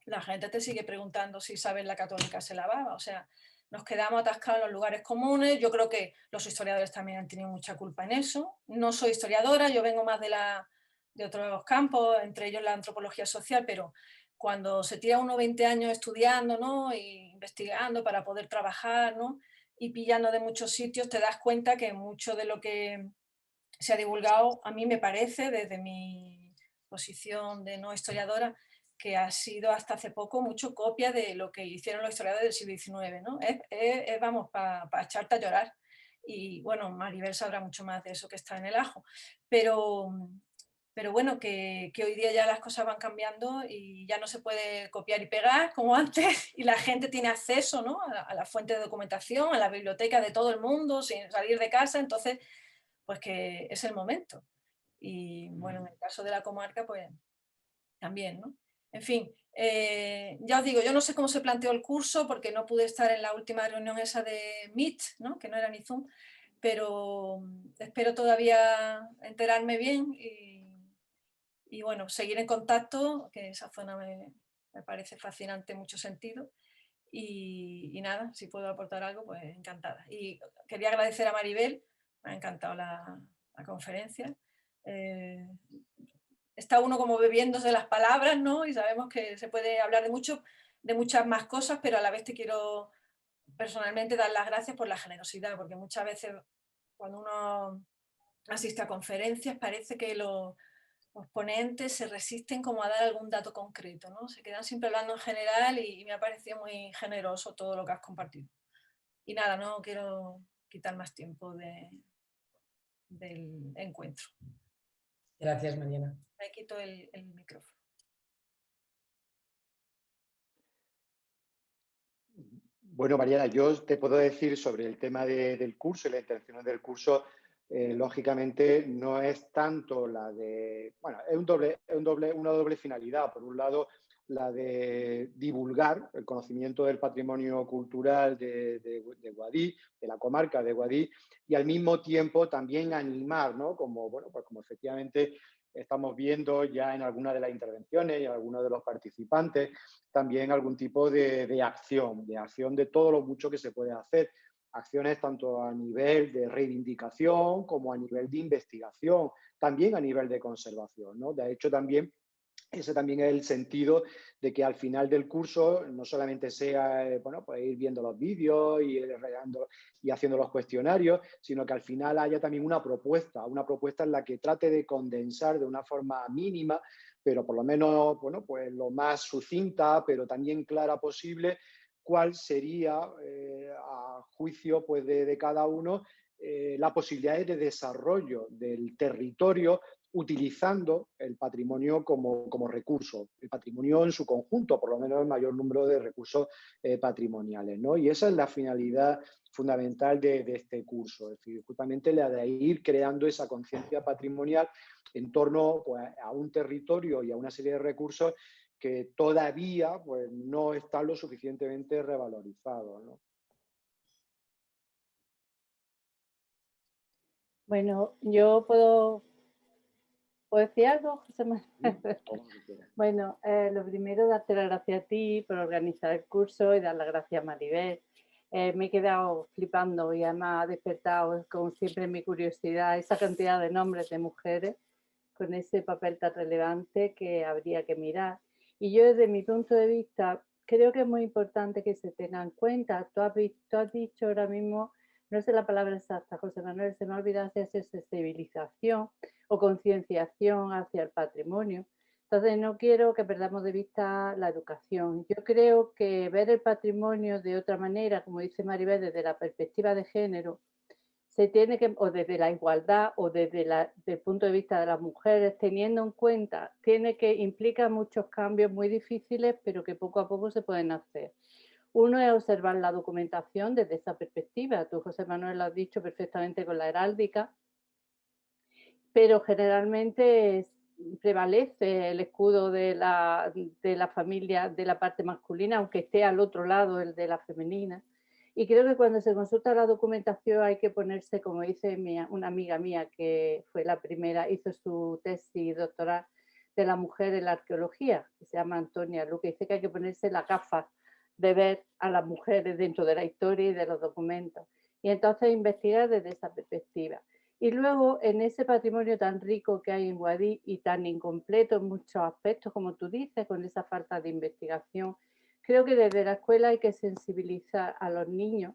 La gente te sigue preguntando si Isabel la Católica se lavaba. O sea, nos quedamos atascados en los lugares comunes. Yo creo que los historiadores también han tenido mucha culpa en eso. No soy historiadora, yo vengo más de otros campos, entre ellos la antropología social, pero cuando se tira uno 20 años estudiando, ¿no?, y investigando para poder trabajar, ¿no?, y pillando de muchos sitios, te das cuenta que mucho de lo que se ha divulgado, a mí me parece, desde mi posición de no historiadora, que ha sido hasta hace poco mucho copia de lo que hicieron los historiadores del siglo XIX, ¿no? Vamos, para echarte a llorar. Y bueno, Maribel sabrá mucho más de eso, que está en el ajo. Pero bueno, que hoy día ya las cosas van cambiando y ya no se puede copiar y pegar como antes, y la gente tiene acceso, ¿no?, a la fuente de documentación, a la biblioteca de todo el mundo, sin salir de casa. Entonces, pues que es el momento. Y bueno, en el caso de la comarca, pues también, ¿no? En fin, ya os digo, yo no sé cómo se planteó el curso porque no pude estar en la última reunión esa de Meet, ¿no?, que no era ni Zoom, pero espero todavía enterarme bien y bueno, seguir en contacto, que esa zona me parece fascinante en muchos sentidos. Y nada, si puedo aportar algo, pues encantada. Y quería agradecer a Maribel, me ha encantado la conferencia. Está uno como bebiéndose las palabras, ¿no? Y sabemos que se puede hablar de muchas más cosas, pero a la vez te quiero personalmente dar las gracias por la generosidad, porque muchas veces cuando uno asiste a conferencias parece que los ponentes se resisten como a dar algún dato concreto, ¿no? Se quedan siempre hablando en general y me ha parecido muy generoso todo lo que has compartido. Y nada, no quiero quitar más tiempo del encuentro. Gracias, Mariana. Me quito el micrófono. Bueno, Mariana, yo te puedo decir sobre el tema del curso y la intención del curso, lógicamente no es tanto la de, bueno, es una doble finalidad. Por un lado, la de divulgar el conocimiento del patrimonio cultural de Guadix, de la comarca de Guadix, y al mismo tiempo también animar, ¿no? Como, bueno, pues como efectivamente estamos viendo ya en algunas de las intervenciones y en algunos de los participantes, también algún tipo de acción de todo lo mucho que se puede hacer. Acciones tanto a nivel de reivindicación como a nivel de investigación, también a nivel de conservación, ¿no? De hecho, también ese también es el sentido de que al final del curso no solamente sea bueno, pues ir viendo los vídeos y haciendo los cuestionarios, sino que al final haya también una propuesta en la que trate de condensar de una forma mínima, pero por lo menos, bueno, pues lo más sucinta, pero también clara posible, cuál sería, a juicio pues, de cada uno, la posibilidad de desarrollo del territorio utilizando el patrimonio como recurso, el patrimonio en su conjunto, por lo menos el mayor número de recursos patrimoniales, ¿no? Y esa es la finalidad fundamental de este curso, es decir, justamente la de ir creando esa conciencia patrimonial en torno pues, a un territorio y a una serie de recursos que todavía pues, no están lo suficientemente revalorizados, ¿no? Bueno, yo puedo decir algo, José Manuel. Bueno, lo primero, darte las gracias a ti por organizar el curso y dar las gracias a Maribel. Me he quedado flipando y además ha despertado, como siempre, mi curiosidad, esa cantidad de nombres de mujeres con ese papel tan relevante que habría que mirar. Y yo, desde mi punto de vista, creo que es muy importante que se tenga en cuenta. Tú has dicho ahora mismo, no sé la palabra exacta, José Manuel, se me ha olvidado si es sensibilización o concienciación hacia el patrimonio. Entonces, no quiero que perdamos de vista la educación. Yo creo que ver el patrimonio de otra manera, como dice Maribel, desde la perspectiva de género, se tiene que, o desde la igualdad, o desde el punto de vista de las mujeres, teniendo en cuenta, implica muchos cambios muy difíciles, pero que poco a poco se pueden hacer. Uno es observar la documentación desde esa perspectiva. Tú, José Manuel, lo has dicho perfectamente con la heráldica, pero generalmente prevalece el escudo de la familia, de la parte masculina, aunque esté al otro lado el de la femenina. Y creo que cuando se consulta la documentación hay que ponerse, como dice una amiga mía que fue la primera, hizo su tesis doctoral de la mujer en la arqueología, que se llama Antonia Luque, dice que hay que ponerse la gafas de ver a las mujeres dentro de la historia y de los documentos. Y entonces investigar desde esa perspectiva. Y luego, en ese patrimonio tan rico que hay en Guadix y tan incompleto en muchos aspectos, como tú dices, con esa falta de investigación, creo que desde la escuela hay que sensibilizar a los niños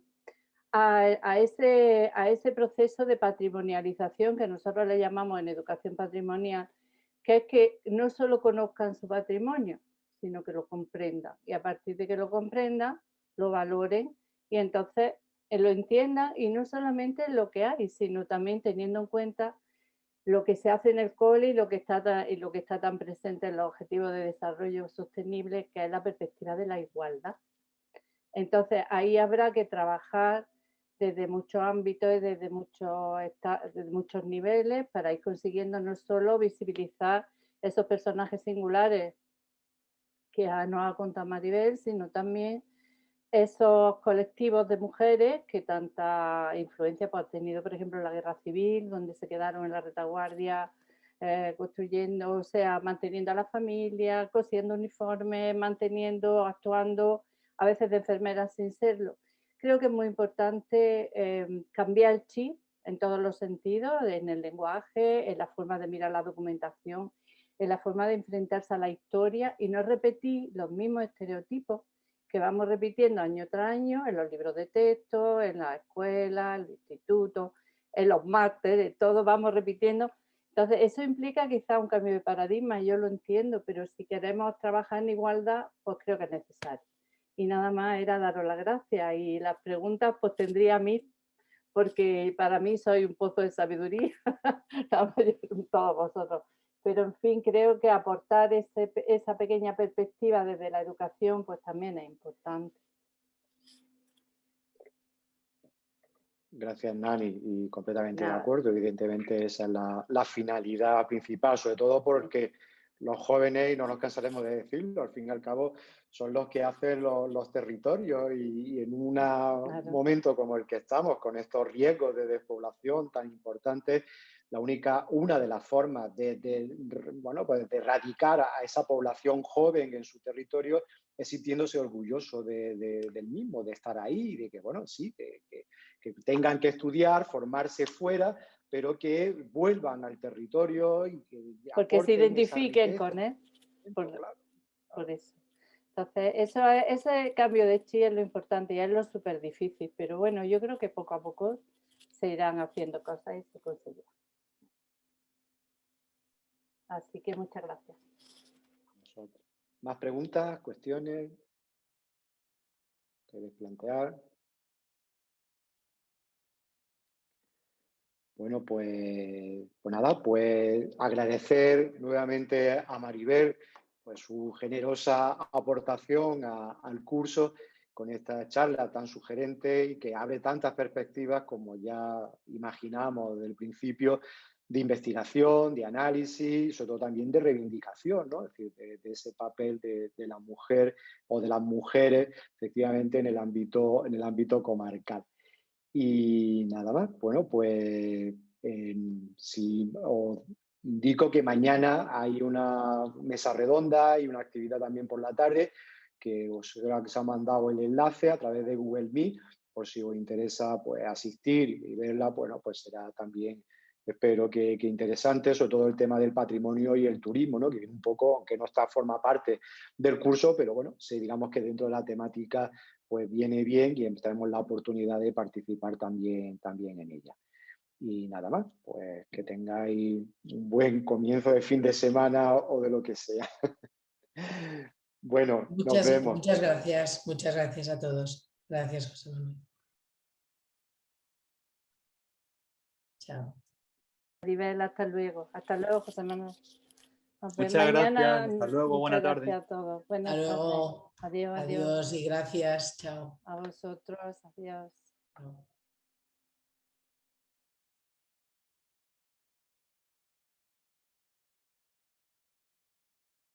a ese proceso de patrimonialización que nosotros le llamamos en educación patrimonial, que es que no solo conozcan su patrimonio, sino que lo comprendan. Y a partir de que lo comprendan, lo valoren y entonces lo entiendan, y no solamente lo que hay, sino también teniendo en cuenta lo que se hace en el cole y lo que está tan presente en los objetivos de desarrollo sostenible, que es la perspectiva de la igualdad. Entonces, ahí habrá que trabajar desde muchos ámbitos y desde muchos niveles para ir consiguiendo no solo visibilizar esos personajes singulares que nos ha contado Maribel, sino también esos colectivos de mujeres que tanta influencia han tenido, por ejemplo, en la guerra civil, donde se quedaron en la retaguardia construyendo, o sea, manteniendo a la familia, cosiendo uniformes, actuando a veces de enfermeras sin serlo. Creo que es muy importante cambiar el chip en todos los sentidos, en el lenguaje, en la forma de mirar la documentación, en la forma de enfrentarse a la historia y no repetir los mismos estereotipos que vamos repitiendo año tras año en los libros de texto, en la escuela, en el instituto, en los másteres, todo vamos repitiendo. Entonces, eso implica quizá un cambio de paradigma, yo lo entiendo, pero si queremos trabajar en igualdad, pues creo que es necesario. Y nada más era daros las gracias, y las preguntas pues tendría 1000, porque para mí soy un pozo de sabiduría, todos vosotros. Pero en fin, creo que aportar esa pequeña perspectiva desde la educación pues también es importante. Gracias, Nani, y completamente de acuerdo. Evidentemente esa es la finalidad principal, sobre todo porque los jóvenes, y no nos cansaremos de decirlo, al fin y al cabo son los que hacen los territorios y en un momento como el que estamos, con estos riesgos de despoblación tan importantes, una de las formas bueno, pues de erradicar a esa población joven en su territorio es sintiéndose orgulloso del mismo, de estar ahí, de que, bueno, sí, que tengan que estudiar, formarse fuera, pero que vuelvan al territorio y que porque se identifiquen riqueza, con él. claro. Por eso. Entonces, ese cambio de chip es lo importante y es lo súper difícil, pero bueno, yo creo que poco a poco se irán haciendo cosas y se conseguirá. Así que muchas gracias. ¿Más preguntas, cuestiones? ¿Queréis plantear? Bueno, pues nada, pues agradecer nuevamente a Maribel pues su generosa aportación al curso con esta charla tan sugerente y que abre tantas perspectivas como ya imaginamos desde el principio, de investigación, de análisis, sobre todo también de reivindicación, ¿no? Es decir, de ese papel de la mujer o de las mujeres, efectivamente, en el ámbito comarcal. Y nada más, bueno, pues si os indico que mañana hay una mesa redonda y una actividad también por la tarde, que creo que se ha mandado el enlace a través de Google Meet, por si os interesa pues, asistir y verla, bueno, pues será también, espero que interesante, sobre todo el tema del patrimonio y el turismo, ¿no? Que un poco, aunque no forma parte del curso, pero bueno, sí, digamos que dentro de la temática pues viene bien y tenemos la oportunidad de participar también en ella. Y nada más, pues que tengáis un buen comienzo de fin de semana o de lo que sea. Bueno, nos vemos. Muchas gracias a todos. Gracias, José Manuel. Chao. Maribel, hasta luego. Hasta luego, José Manuel. Muchas gracias. Hasta luego. Buenas tardes. Gracias a todos. Buenas Hasta luego. tardes. Adiós, Adiós y gracias. Chao. A vosotros. Adiós. Chao.